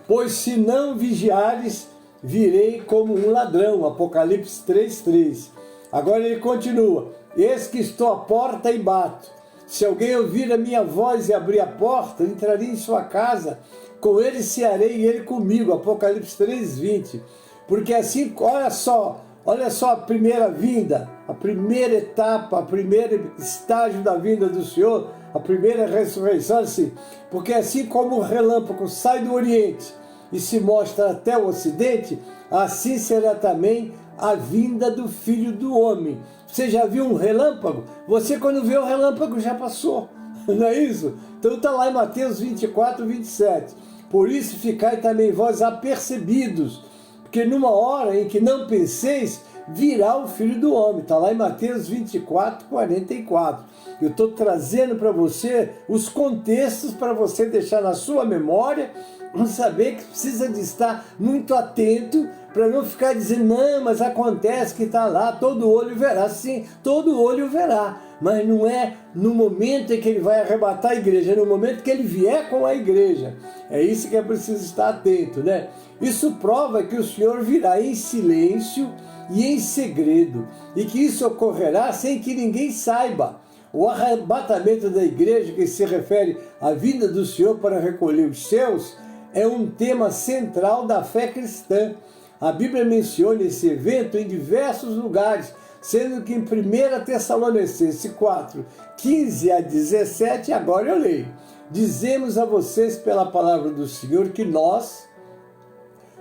Pois se não vigiares, virei como um ladrão. Apocalipse 3, 3. Agora ele continua: eis que estou à porta e bato. Se alguém ouvir a minha voz e abrir a porta, entrarei em sua casa, com ele cearei e ele comigo. Apocalipse 3, 20. Porque assim, olha só a primeira vinda, a primeira etapa, o primeiro estágio da vinda do Senhor, a primeira ressurreição, assim. Porque assim como o relâmpago sai do Oriente e se mostra até o Ocidente, assim será também a vinda do Filho do Homem. Você já viu um relâmpago? Você, quando vê o relâmpago, já passou. Não é isso? Então está lá em Mateus 24, 27. Por isso ficai também vós apercebidos, porque numa hora em que não penseis, virá o Filho do Homem. Está lá em Mateus 24, 44. Eu estou trazendo para você os contextos para você deixar na sua memória, saber que precisa de estar muito atento para não ficar dizendo: não, mas acontece que está lá, todo olho verá. Sim, todo olho verá, mas não é no momento em que ele vai arrebatar a igreja, é no momento que ele vier com a igreja. É isso que é preciso estar atento, né? Isso prova que o Senhor virá em silêncio e em segredo, e que isso ocorrerá sem que ninguém saiba. O arrebatamento da igreja, que se refere à vinda do Senhor para recolher os seus, é um tema central da fé cristã. A Bíblia menciona esse evento em diversos lugares, sendo que em 1 Tessalonicenses 4, 15 a 17, agora eu leio: dizemos a vocês pela palavra do Senhor que nós,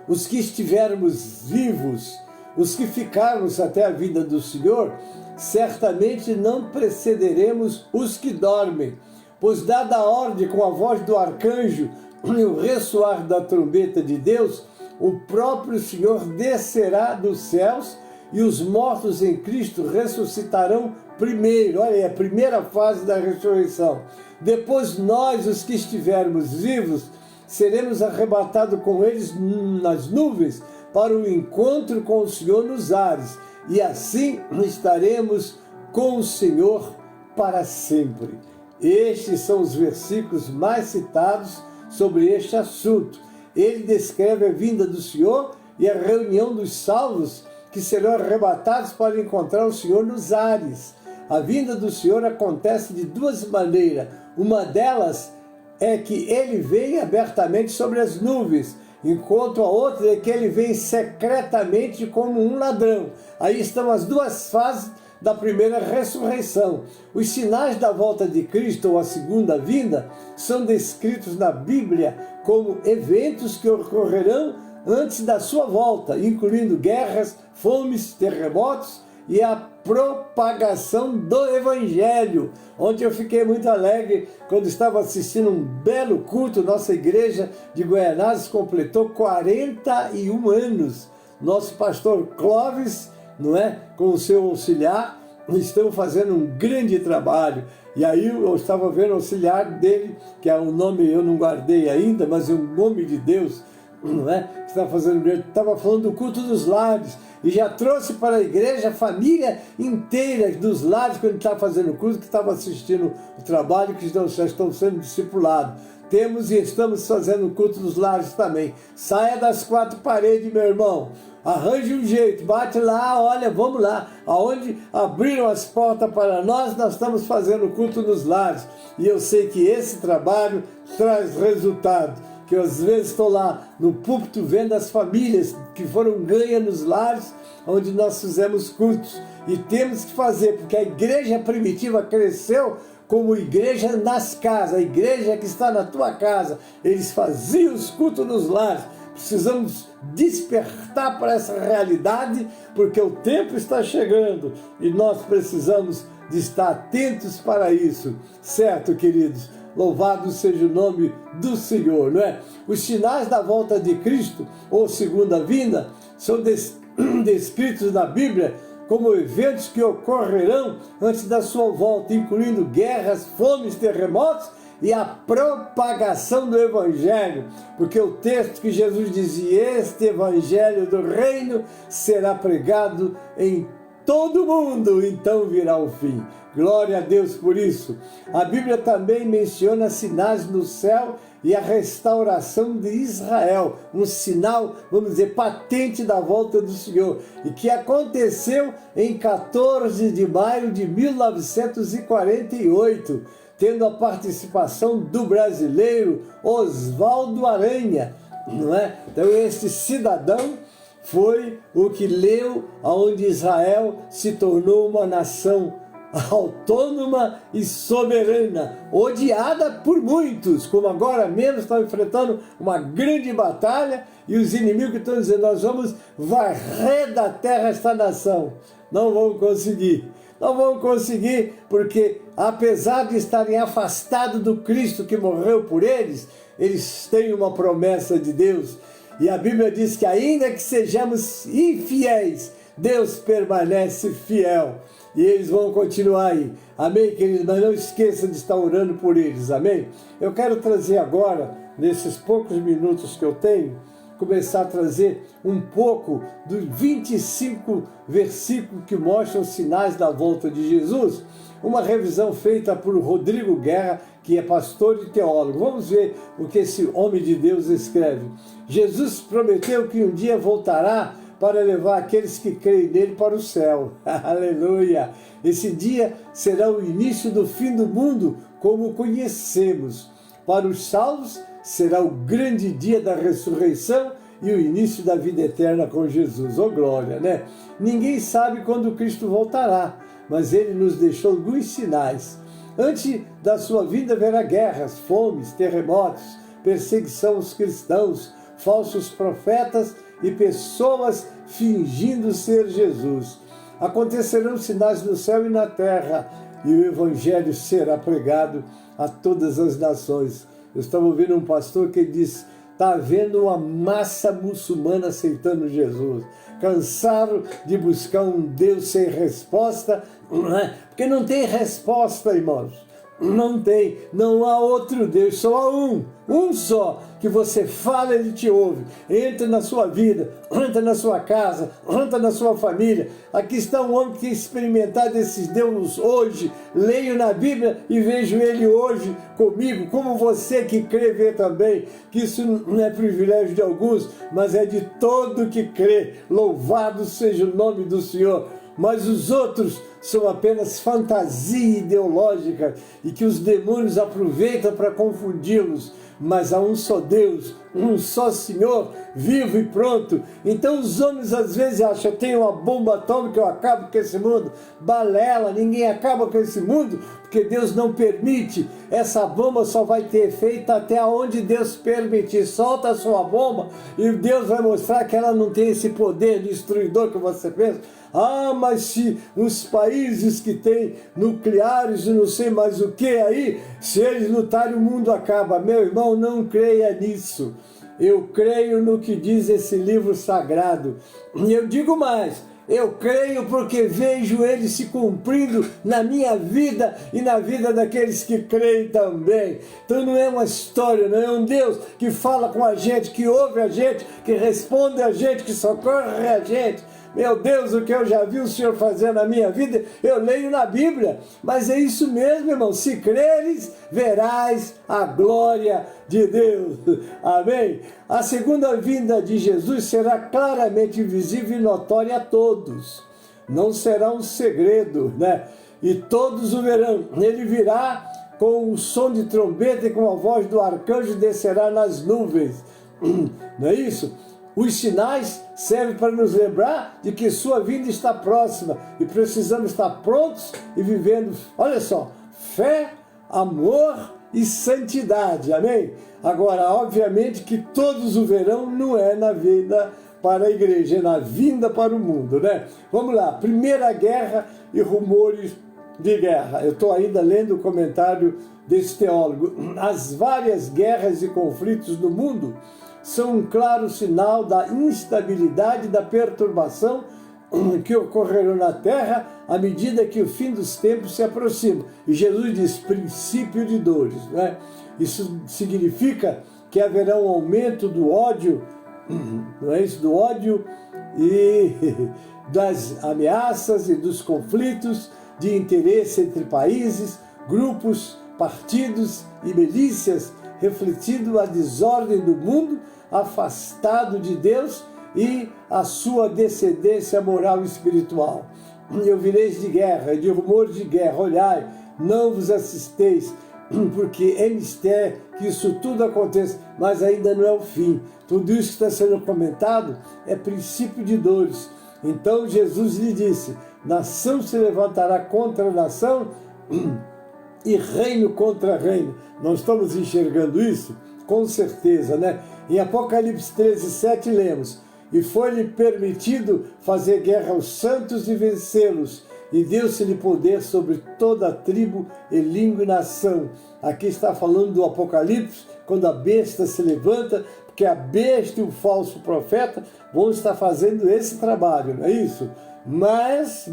os que estivermos vivos, os que ficarmos até a vinda do Senhor, certamente não precederemos os que dormem, pois dada a ordem com a voz do arcanjo e o ressoar da trombeta de Deus, o próprio Senhor descerá dos céus e os mortos em Cristo ressuscitarão primeiro. Olha aí, a primeira fase da ressurreição. Depois nós, os que estivermos vivos, seremos arrebatados com eles nas nuvens para o encontro com o Senhor nos ares, e assim estaremos com o Senhor para sempre. Estes são os versículos mais citados sobre este assunto. Ele descreve a vinda do Senhor e a reunião dos salvos que serão arrebatados para encontrar o Senhor nos ares. A vinda do Senhor acontece de duas maneiras. Uma delas é que ele vem abertamente sobre as nuvens, enquanto a outra é que ele vem secretamente como um ladrão. Aí estão as duas fases da primeira ressurreição. Os sinais da volta de Cristo, ou a segunda vinda, são descritos na Bíblia como eventos que ocorrerão antes da sua volta, incluindo guerras, fomes, terremotos e a propagação do Evangelho. Ontem eu fiquei muito alegre quando estava assistindo um belo culto. Nossa igreja de Goianazes completou 41 anos. Nosso pastor Clóvis, não é, com o seu auxiliar, estão fazendo um grande trabalho. E aí eu estava vendo o auxiliar dele, que é um nome eu não guardei ainda, mas é um nome de Deus, não é? Estava falando do culto dos lares, e já trouxe para a igreja a família inteira dos lares, quando estava fazendo o culto, que estava assistindo o trabalho, que já estão sendo discipulados. Temos e estamos fazendo o culto dos lares também. Saia das quatro paredes, meu irmão. Arranje um jeito, bate lá, olha, vamos lá. Aonde abriram as portas para nós, nós estamos fazendo o culto nos lares. E eu sei que esse trabalho traz resultado. Que eu, às vezes estou lá no púlpito vendo as famílias que foram ganhas nos lares onde nós fizemos cultos. E temos que fazer, porque a igreja primitiva cresceu como igreja nas casas, a igreja que está na tua casa. Eles faziam os cultos nos lares. Precisamos despertar para essa realidade, porque o tempo está chegando e nós precisamos de estar atentos para isso. Certo, queridos? Louvado seja o nome do Senhor, não é? Os sinais da volta de Cristo, ou segunda vinda, são descritos na Bíblia como eventos que ocorrerão antes da sua volta, incluindo guerras, fomes, terremotos e a propagação do Evangelho. Porque o texto que Jesus dizia: este Evangelho do Reino será pregado em todo o mundo, então virá o fim. Glória a Deus por isso. A Bíblia também menciona sinais no céu e a restauração de Israel, um sinal, vamos dizer, patente da volta do Senhor, e que aconteceu em 14 de maio de 1948, tendo a participação do brasileiro Oswaldo Aranha, não é? Então este cidadão foi o que leu aonde Israel se tornou uma nação autônoma e soberana, odiada por muitos, como agora mesmo estão enfrentando uma grande batalha, e os inimigos estão dizendo: nós vamos varrer da terra esta nação. Não vamos conseguir. Não vão conseguir, porque apesar de estarem afastados do Cristo que morreu por eles, eles têm uma promessa de Deus. E a Bíblia diz que ainda que sejamos infiéis, Deus permanece fiel. E eles vão continuar aí. Amém, queridos? Mas não esqueça de estar orando por eles. Amém? Eu quero trazer agora, nesses poucos minutos que eu tenho, começar a trazer um pouco dos 25 versículos que mostram os sinais da volta de Jesus, uma revisão feita por Rodrigo Guerra, que é pastor e teólogo. Vamos ver o que esse homem de Deus escreve. Jesus prometeu que um dia voltará para levar aqueles que creem nele para o céu. Aleluia! Esse dia será o início do fim do mundo, como o conhecemos. Para os salvos, será o grande dia da ressurreição e o início da vida eterna com Jesus. Oh, glória, né? Ninguém sabe quando Cristo voltará, mas ele nos deixou alguns sinais. Antes da sua vinda haverá guerras, fomes, terremotos, perseguição aos cristãos, falsos profetas e pessoas fingindo ser Jesus. Acontecerão sinais no céu e na terra, e o evangelho será pregado a todas as nações. Eu estava ouvindo um pastor que disse: está havendo uma massa muçulmana aceitando Jesus. Cansaram de buscar um Deus sem resposta, porque não tem resposta, irmãos. Não tem, não há outro Deus, só há um só, que você fala, ele te ouve, entra na sua vida, entra na sua casa, entra na sua família. Aqui está um homem que tem experimentado esses deuses hoje, leio na Bíblia e vejo ele hoje comigo, como você que crê vê também, que isso não é privilégio de alguns, mas é de todo que crê. Louvado seja o nome do Senhor. Mas os outros são apenas fantasia ideológica e que os demônios aproveitam para confundi-los. Mas há um só Deus, um só Senhor, vivo e pronto. Então os homens às vezes acham: eu tenho uma bomba atômica, eu acabo com esse mundo. Balela, ninguém acaba com esse mundo, porque Deus não permite. Essa bomba só vai ter efeito até onde Deus permitir. Solta a sua bomba e Deus vai mostrar que ela não tem esse poder destruidor que você pensa. Ah, mas se os países que têm nucleares e não sei mais o que aí, se eles lutarem, o mundo acaba. Meu irmão, não creia nisso. Eu creio no que diz esse livro sagrado. E eu digo mais, eu creio porque vejo ele se cumprindo na minha vida e na vida daqueles que creem também. Então não é uma história, não é um Deus que fala com a gente, que ouve a gente, que responde a gente, que socorre a gente. Meu Deus, o que eu já vi o Senhor fazer na minha vida, eu leio na Bíblia. Mas é isso mesmo, irmão. Se creres, verás a glória de Deus. Amém? A segunda vinda de Jesus será claramente visível e notória a todos. Não será um segredo, né? E todos o verão. Ele virá com o som de trombeta e com a voz do arcanjo descerá nas nuvens. Não é isso? Os sinais servem para nos lembrar de que sua vinda está próxima e precisamos estar prontos e vivendo, olha só, fé, amor e santidade, amém? Agora, obviamente que todos o verão não é na vinda para a igreja, é na vinda para o mundo, né? Vamos lá, Primeira Guerra e rumores de guerra. Eu estou ainda lendo o comentário desse teólogo. As várias guerras e conflitos no mundo são um claro sinal da instabilidade e da perturbação que ocorrerão na terra à medida que o fim dos tempos se aproxima. E Jesus diz, princípio de dores, né? Isso significa que haverá um aumento do ódio, não é isso? Do ódio e das ameaças e dos conflitos de interesse entre países, grupos, partidos e milícias, refletindo a desordem do mundo, afastado de Deus e a sua descendência moral e espiritual. E ouvireis de guerra e de rumores de guerra, olhai, não vos assisteis, porque é mistério que isso tudo aconteça, mas ainda não é o fim. Tudo isso que está sendo comentado é princípio de dores. Então Jesus lhe disse, nação se levantará contra nação e reino contra reino. Nós estamos enxergando isso? Com certeza, né? Em Apocalipse 13:7 lemos, e foi-lhe permitido fazer guerra aos santos e vencê-los, e deu-se-lhe poder sobre toda a tribo e língua e nação. Aqui está falando do Apocalipse, quando a besta se levanta, porque a besta e o falso profeta vão estar fazendo esse trabalho, não é isso? Mas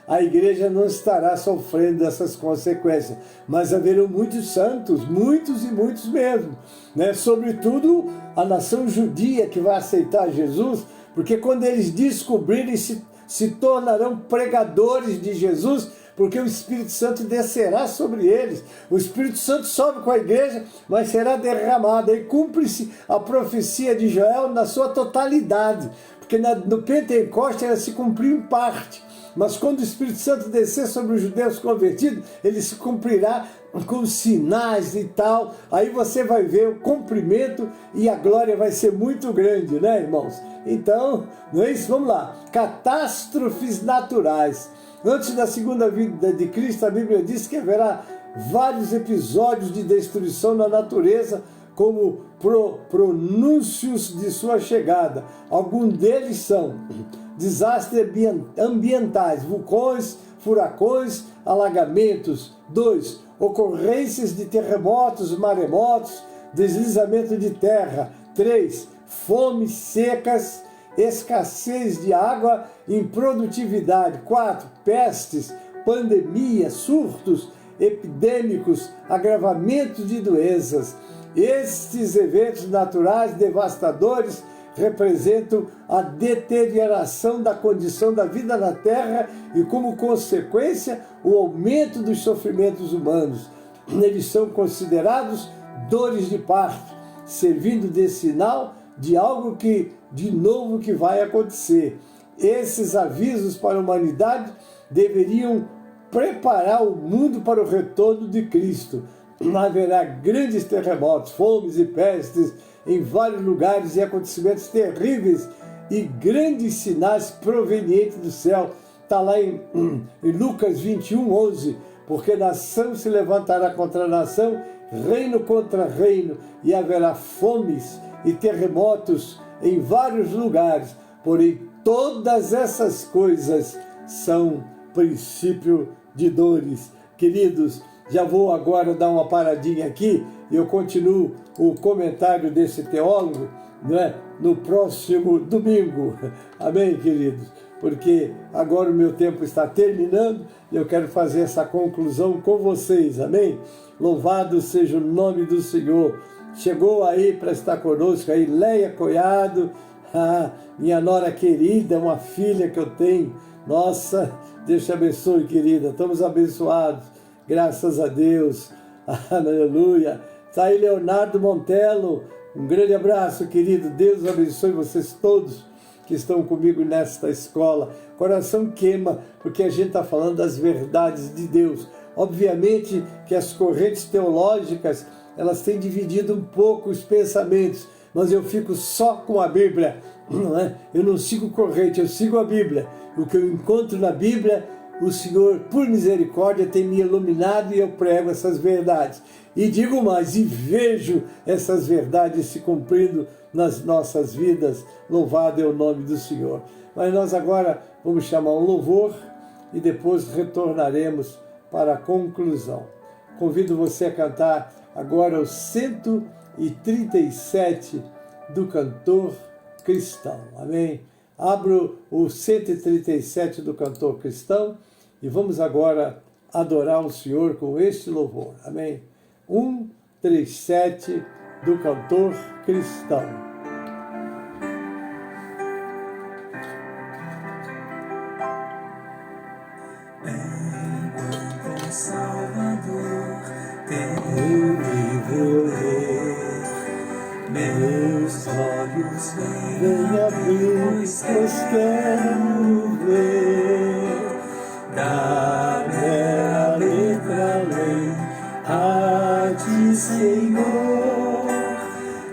a igreja não estará sofrendo essas consequências, mas haverão muitos santos, muitos e muitos mesmo, né? Sobretudo a nação judia que vai aceitar Jesus, porque quando eles descobrirem, se tornarão pregadores de Jesus, porque o Espírito Santo descerá sobre eles. O Espírito Santo sobe com a igreja, mas será derramado. E cumpre-se a profecia de Joel na sua totalidade, porque no Pentecostes ela se cumpriu em parte. Mas quando o Espírito Santo descer sobre os judeus convertidos, ele se cumprirá com sinais e tal. Aí você vai ver o cumprimento e a glória vai ser muito grande, né, irmãos? Então, não é isso? Vamos lá. Catástrofes naturais. Antes da segunda vinda de Cristo, a Bíblia diz que haverá vários episódios de destruição na natureza, como pronúncios de sua chegada. Alguns deles são desastres ambientais, vulcões, furacões, alagamentos. 2. Ocorrências de terremotos, maremotos, deslizamento de terra. 3. Fomes, secas, escassez de água, improdutividade. 4. Pestes, pandemias, surtos epidêmicos, agravamento de doenças. Estes eventos naturais devastadores representam a deterioração da condição da vida na Terra e, como consequência, o aumento dos sofrimentos humanos. Eles são considerados dores de parto, servindo de sinal de algo de novo que vai acontecer. Esses avisos para a humanidade deveriam preparar o mundo para o retorno de Cristo. Haverá grandes terremotos, fomes e pestes em vários lugares e acontecimentos terríveis e grandes sinais provenientes do céu. Está lá em Lucas 21, 11. Porque nação se levantará contra nação, reino contra reino, e haverá fomes e terremotos em vários lugares. Porém, todas essas coisas são princípio de dores. Queridos, já vou agora dar uma paradinha aqui e eu continuo o comentário desse teólogo, né, no próximo domingo. Amém, queridos? Porque agora o meu tempo está terminando e eu quero fazer essa conclusão com vocês. Amém? Louvado seja o nome do Senhor. Chegou aí para estar conosco aí Leia Coiado, minha nora querida, uma filha que eu tenho. Nossa, Deus te abençoe, querida. Estamos abençoados. Graças a Deus. Aleluia. Está aí Leonardo Montelo. Um grande abraço, querido. Deus abençoe vocês todos que estão comigo nesta escola. Coração queima, porque a gente está falando das verdades de Deus. Obviamente que as correntes teológicas, elas têm dividido um pouco os pensamentos, mas eu fico só com a Bíblia. Não é? Eu não sigo corrente, eu sigo a Bíblia. O que eu encontro na Bíblia, o Senhor, por misericórdia, tem me iluminado e eu prego essas verdades. E digo mais, e vejo essas verdades se cumprindo nas nossas vidas. Louvado é o nome do Senhor. Mas nós agora vamos chamar um louvor e depois retornaremos para a conclusão. Convido você a cantar agora o 137 do cantor cristão. Amém? Abro o 137 do cantor cristão e vamos agora adorar o Senhor com este louvor. Amém? 137 do cantor cristão. Enquanto Salvador teu livro ler, meus olhos vêm abrir, pois quero ver da bela letra lei a ti, Senhor.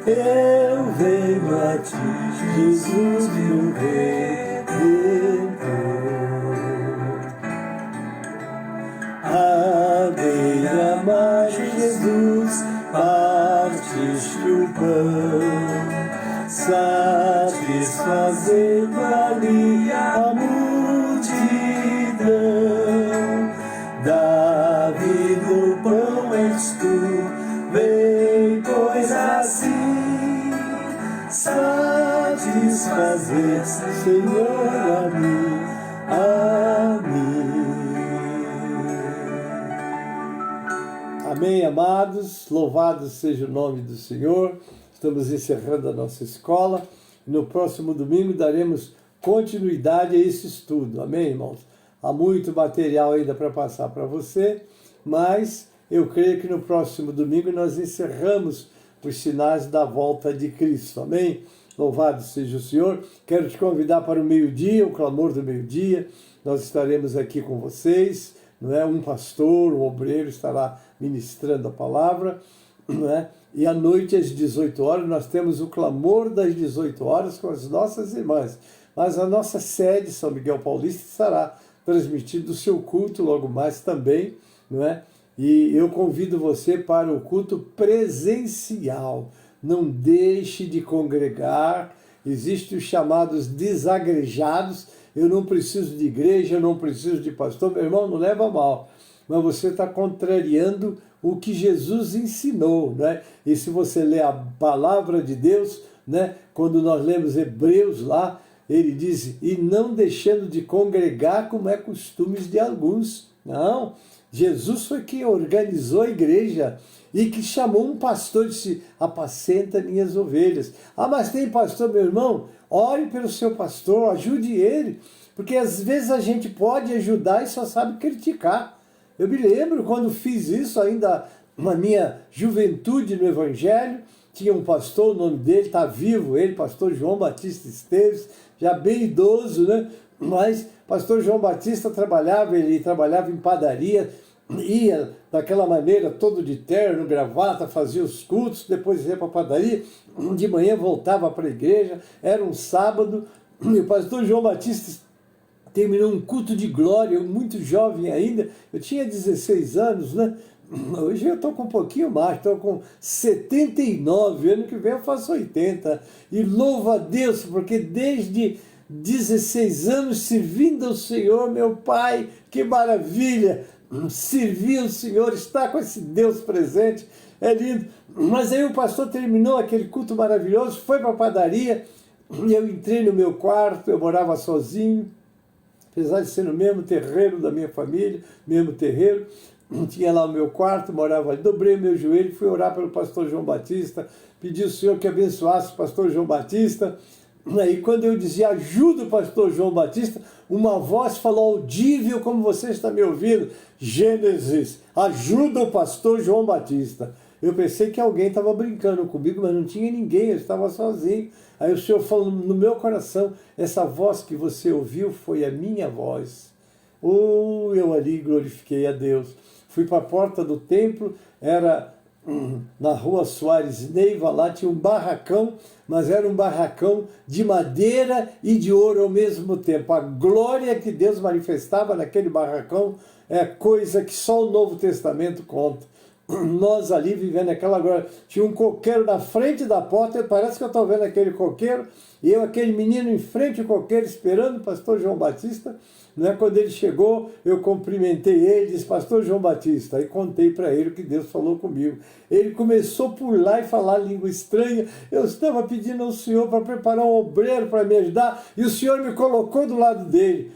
Eu venho a ti, Jesus, meu Redentor. À beira-mar, Jesus, partiste o pão, satisfazendo ali a multidão. Da vida o pão és tu, vem, pois assim satisfazer, Senhor, a mim, a mim. Amém, amados. Louvado seja o nome do Senhor. Estamos encerrando a nossa escola. No próximo domingo daremos continuidade a esse estudo. Amém, irmãos? há muito material ainda para passar para você, mas eu creio que no próximo domingo nós encerramos os sinais da volta de Cristo. Amém? Louvado seja o Senhor. Quero te convidar para o meio-dia, o clamor do meio-dia. Nós estaremos aqui com vocês, não é? Um pastor, um obreiro estará ministrando a palavra, não é? E à noite, às 18 horas, nós temos o clamor das 18 horas com as nossas irmãs. Mas a nossa sede, São Miguel Paulista, estará transmitindo o seu culto logo mais também, não é? E eu convido você para o culto presencial. Não deixe de congregar. Existem os chamados desagrejados. Eu não preciso de igreja, eu não preciso de pastor. Meu irmão, não leva a mal. Mas você está contrariando o que Jesus ensinou, né? E se você lê a palavra de Deus, né? Quando nós lemos Hebreus lá, ele diz, e não deixando de congregar como é costume de alguns. Não, Jesus foi quem organizou a igreja e que chamou um pastor e disse, apacenta minhas ovelhas. Ah, mas tem pastor, meu irmão? Ore pelo seu pastor, ajude ele, porque às vezes a gente pode ajudar e só sabe criticar. Eu me lembro quando fiz isso ainda na minha juventude no Evangelho, tinha um pastor, o nome dele está vivo, ele, pastor João Batista Esteves, já bem idoso, né? Mas pastor João Batista ele trabalhava em padaria, ia daquela maneira, todo de terno, gravata, fazia os cultos, depois ia para a padaria, de manhã voltava para a igreja, era um sábado, e o pastor João Batista terminou um culto de glória, eu muito jovem ainda, eu tinha 16 anos, né? Hoje eu estou com um pouquinho mais, estou com 79, ano que vem eu faço 80. E louvo a Deus, porque desde 16 anos servindo ao Senhor, meu Pai, que maravilha, servir o Senhor, estar com esse Deus presente, é lindo. Mas aí o pastor terminou aquele culto maravilhoso, foi para a padaria, e eu entrei no meu quarto, eu morava sozinho, apesar de ser no mesmo terreiro da minha família, mesmo terreiro, tinha lá o meu quarto, morava ali, dobrei meu joelho, fui orar pelo pastor João Batista, pedi ao Senhor que abençoasse o pastor João Batista, e quando eu dizia, ajuda o pastor João Batista, uma voz falou audível, como você está me ouvindo, Gênesis, ajuda o pastor João Batista. Eu pensei que alguém estava brincando comigo, mas não tinha ninguém, eu estava sozinho. Aí o Senhor falou no meu coração, essa voz que você ouviu foi a minha voz. Eu ali glorifiquei a Deus. Fui para a porta do templo, era na rua Soares Neiva, lá tinha um barracão, mas era um barracão de madeira e de ouro ao mesmo tempo. A glória que Deus manifestava naquele barracão é coisa que só o Novo Testamento conta. Nós ali vivendo aquela glória, tinha um coqueiro na frente da porta, parece que eu estou vendo aquele coqueiro, e eu, aquele menino em frente ao coqueiro, esperando o pastor João Batista. Né? Quando ele chegou, eu cumprimentei ele, disse, pastor João Batista, aí contei para ele o que Deus falou comigo. Ele começou por lá e falar língua estranha, eu estava pedindo ao Senhor para preparar um obreiro para me ajudar, e o Senhor me colocou do lado dele.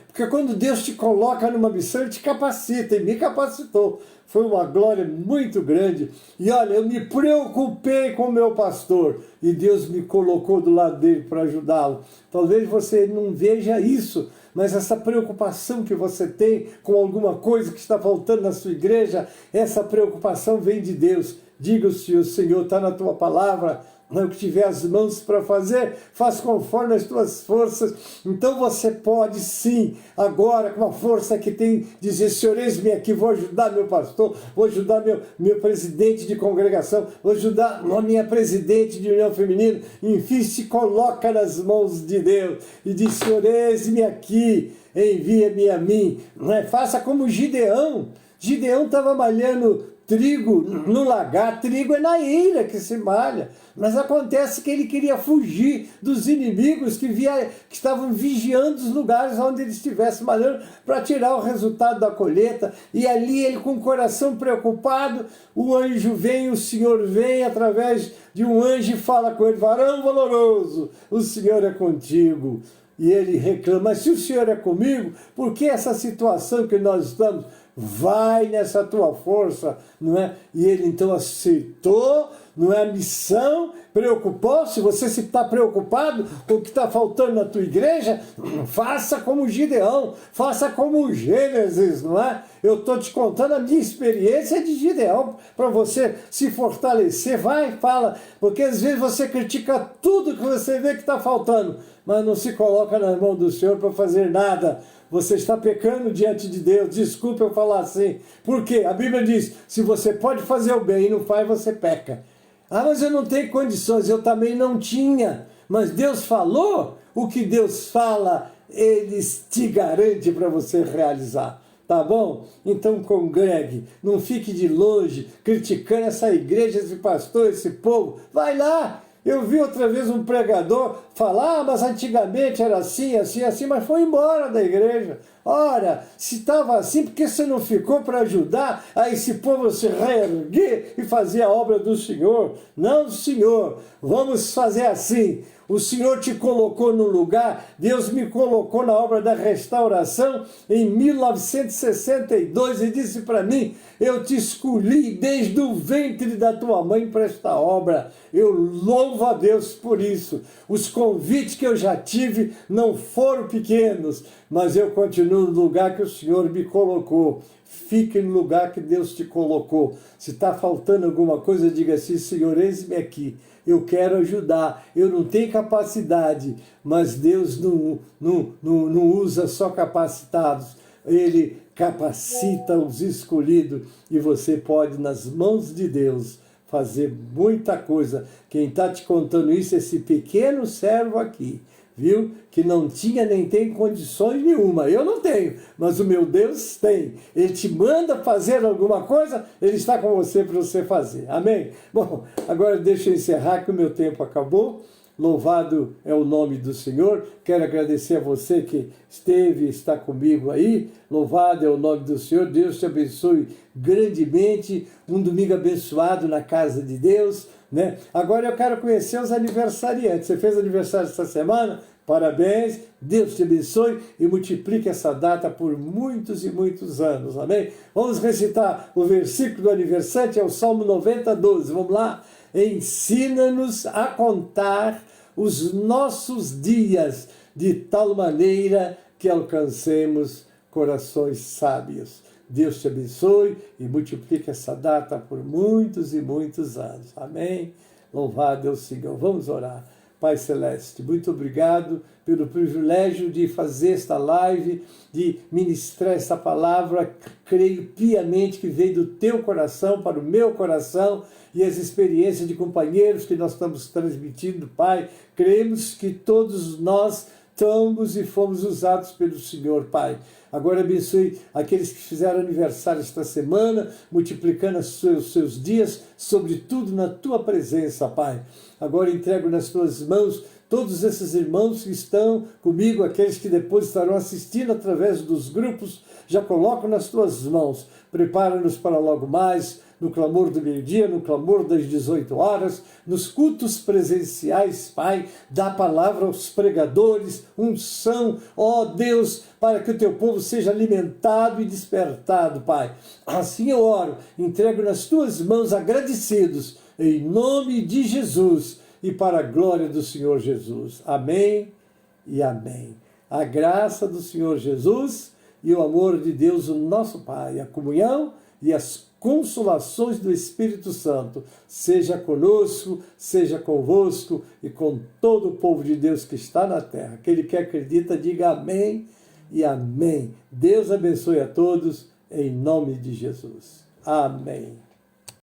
Porque quando Deus te coloca numa missão, Ele te capacita, e me capacitou. Foi uma glória muito grande. E olha, eu me preocupei com o meu pastor, e Deus me colocou do lado dele para ajudá-lo. Talvez você não veja isso, mas essa preocupação que você tem com alguma coisa que está faltando na sua igreja, essa preocupação vem de Deus. Diga ao Senhor, Senhor, está na tua palavra, o que tiver as mãos para fazer, faz conforme as tuas forças. Então você pode sim, agora com a força que tem, dizer, Senhor, eis-me aqui, vou ajudar meu pastor, vou ajudar meu presidente de congregação, vou ajudar a minha presidente de união feminina. Enfim, se coloca nas mãos de Deus e diz, Senhor, eis-me aqui, envia-me a mim. Não é? Faça como Gideão. Gideão estava malhando trigo no lagar, trigo é na eira que se malha, mas acontece que ele queria fugir dos inimigos que estavam vigiando os lugares onde ele estivesse malhando para tirar o resultado da colheita, e ali ele com o coração preocupado, o anjo vem, o Senhor vem através de um anjo e fala com ele, varão valoroso, o Senhor é contigo. E ele reclama, mas se o Senhor é comigo, por que essa situação que nós estamos? Vai nessa tua força, não é? E ele então aceitou, Não é a missão? Preocupou? Se você está preocupado com o que está faltando na tua igreja, faça como Gideão, faça como Gênesis, não é? Eu estou te contando a minha experiência de Gideão, para você se fortalecer. Vai, fala, porque às vezes você critica tudo que você vê que está faltando, mas não se coloca na mão do Senhor para fazer nada. Você está pecando diante de Deus. Desculpa eu falar assim. Por quê? A Bíblia diz, se você pode fazer o bem e não faz, você peca. Ah, mas eu não tenho condições. Eu também não tinha. Mas Deus falou, o que Deus fala, Ele te garante para você realizar. Tá bom? Então congregue, não fique de longe criticando essa igreja, esse pastor, esse povo. Vai lá! Eu vi outra vez um pregador falar, mas antigamente era assim, assim, assim, mas foi embora da igreja. Ora, se estava assim, por que você não ficou para ajudar a esse povo se reerguer e fazer a obra do Senhor? Não, Senhor, vamos fazer assim. O Senhor te colocou no lugar, Deus me colocou na obra da restauração em 1962 e disse para mim, eu te escolhi desde o ventre da tua mãe para esta obra. Eu louvo a Deus por isso. Os convites que eu já tive não foram pequenos, mas eu continuo no lugar que o Senhor me colocou. Fique no lugar que Deus te colocou. Se está faltando alguma coisa, diga assim, Senhor, eis-me aqui. Eu quero ajudar, eu não tenho capacidade, mas Deus não usa só capacitados, Ele capacita os escolhidos e você pode, nas mãos de Deus, fazer muita coisa. Quem está te contando isso é esse pequeno servo aqui, viu? Que não tinha nem tem condições nenhuma. Eu não tenho, mas o meu Deus tem. Ele te manda fazer alguma coisa, Ele está com você para você fazer. Amém? Bom, agora deixa eu encerrar que o meu tempo acabou. Louvado é o nome do Senhor. Quero agradecer a você que esteve e está comigo aí. Louvado é o nome do Senhor. Deus te abençoe grandemente. Um domingo abençoado na casa de Deus, né? Agora eu quero conhecer os aniversariantes. Você fez aniversário essa semana? Parabéns, Deus te abençoe e multiplique essa data por muitos e muitos anos, amém? Vamos recitar o versículo do aniversário, é o Salmo 90, 12, vamos lá? Ensina-nos a contar os nossos dias de tal maneira que alcancemos corações sábios. Deus te abençoe e multiplique essa data por muitos e muitos anos, amém? Louvado é o Senhor, vamos orar. Pai Celeste, muito obrigado pelo privilégio de fazer esta live, de ministrar esta palavra. Creio piamente que veio do teu coração para o meu coração e as experiências de companheiros que nós estamos transmitindo, Pai. Creemos que todos nós estamos e fomos usados pelo Senhor, Pai. Agora abençoe aqueles que fizeram aniversário esta semana, multiplicando os seus dias, sobretudo na Tua presença, Pai. Agora entrego nas Tuas mãos todos esses irmãos que estão comigo, aqueles que depois estarão assistindo através dos grupos, já coloco nas Tuas mãos. Prepara-nos para logo mais, no clamor do meio-dia, no clamor das 18 horas, nos cultos presenciais, Pai, dá palavra aos pregadores, unção, ó Deus, para que o Teu povo seja alimentado e despertado, Pai. Assim eu oro, entrego nas Tuas mãos agradecidos, em nome de Jesus e para a glória do Senhor Jesus. Amém e amém. A graça do Senhor Jesus e o amor de Deus, o nosso Pai, a comunhão e as consolações do Espírito Santo, seja conosco, seja convosco e com todo o povo de Deus que está na terra. Aquele que acredita, diga amém e amém. Deus abençoe a todos, em nome de Jesus. Amém.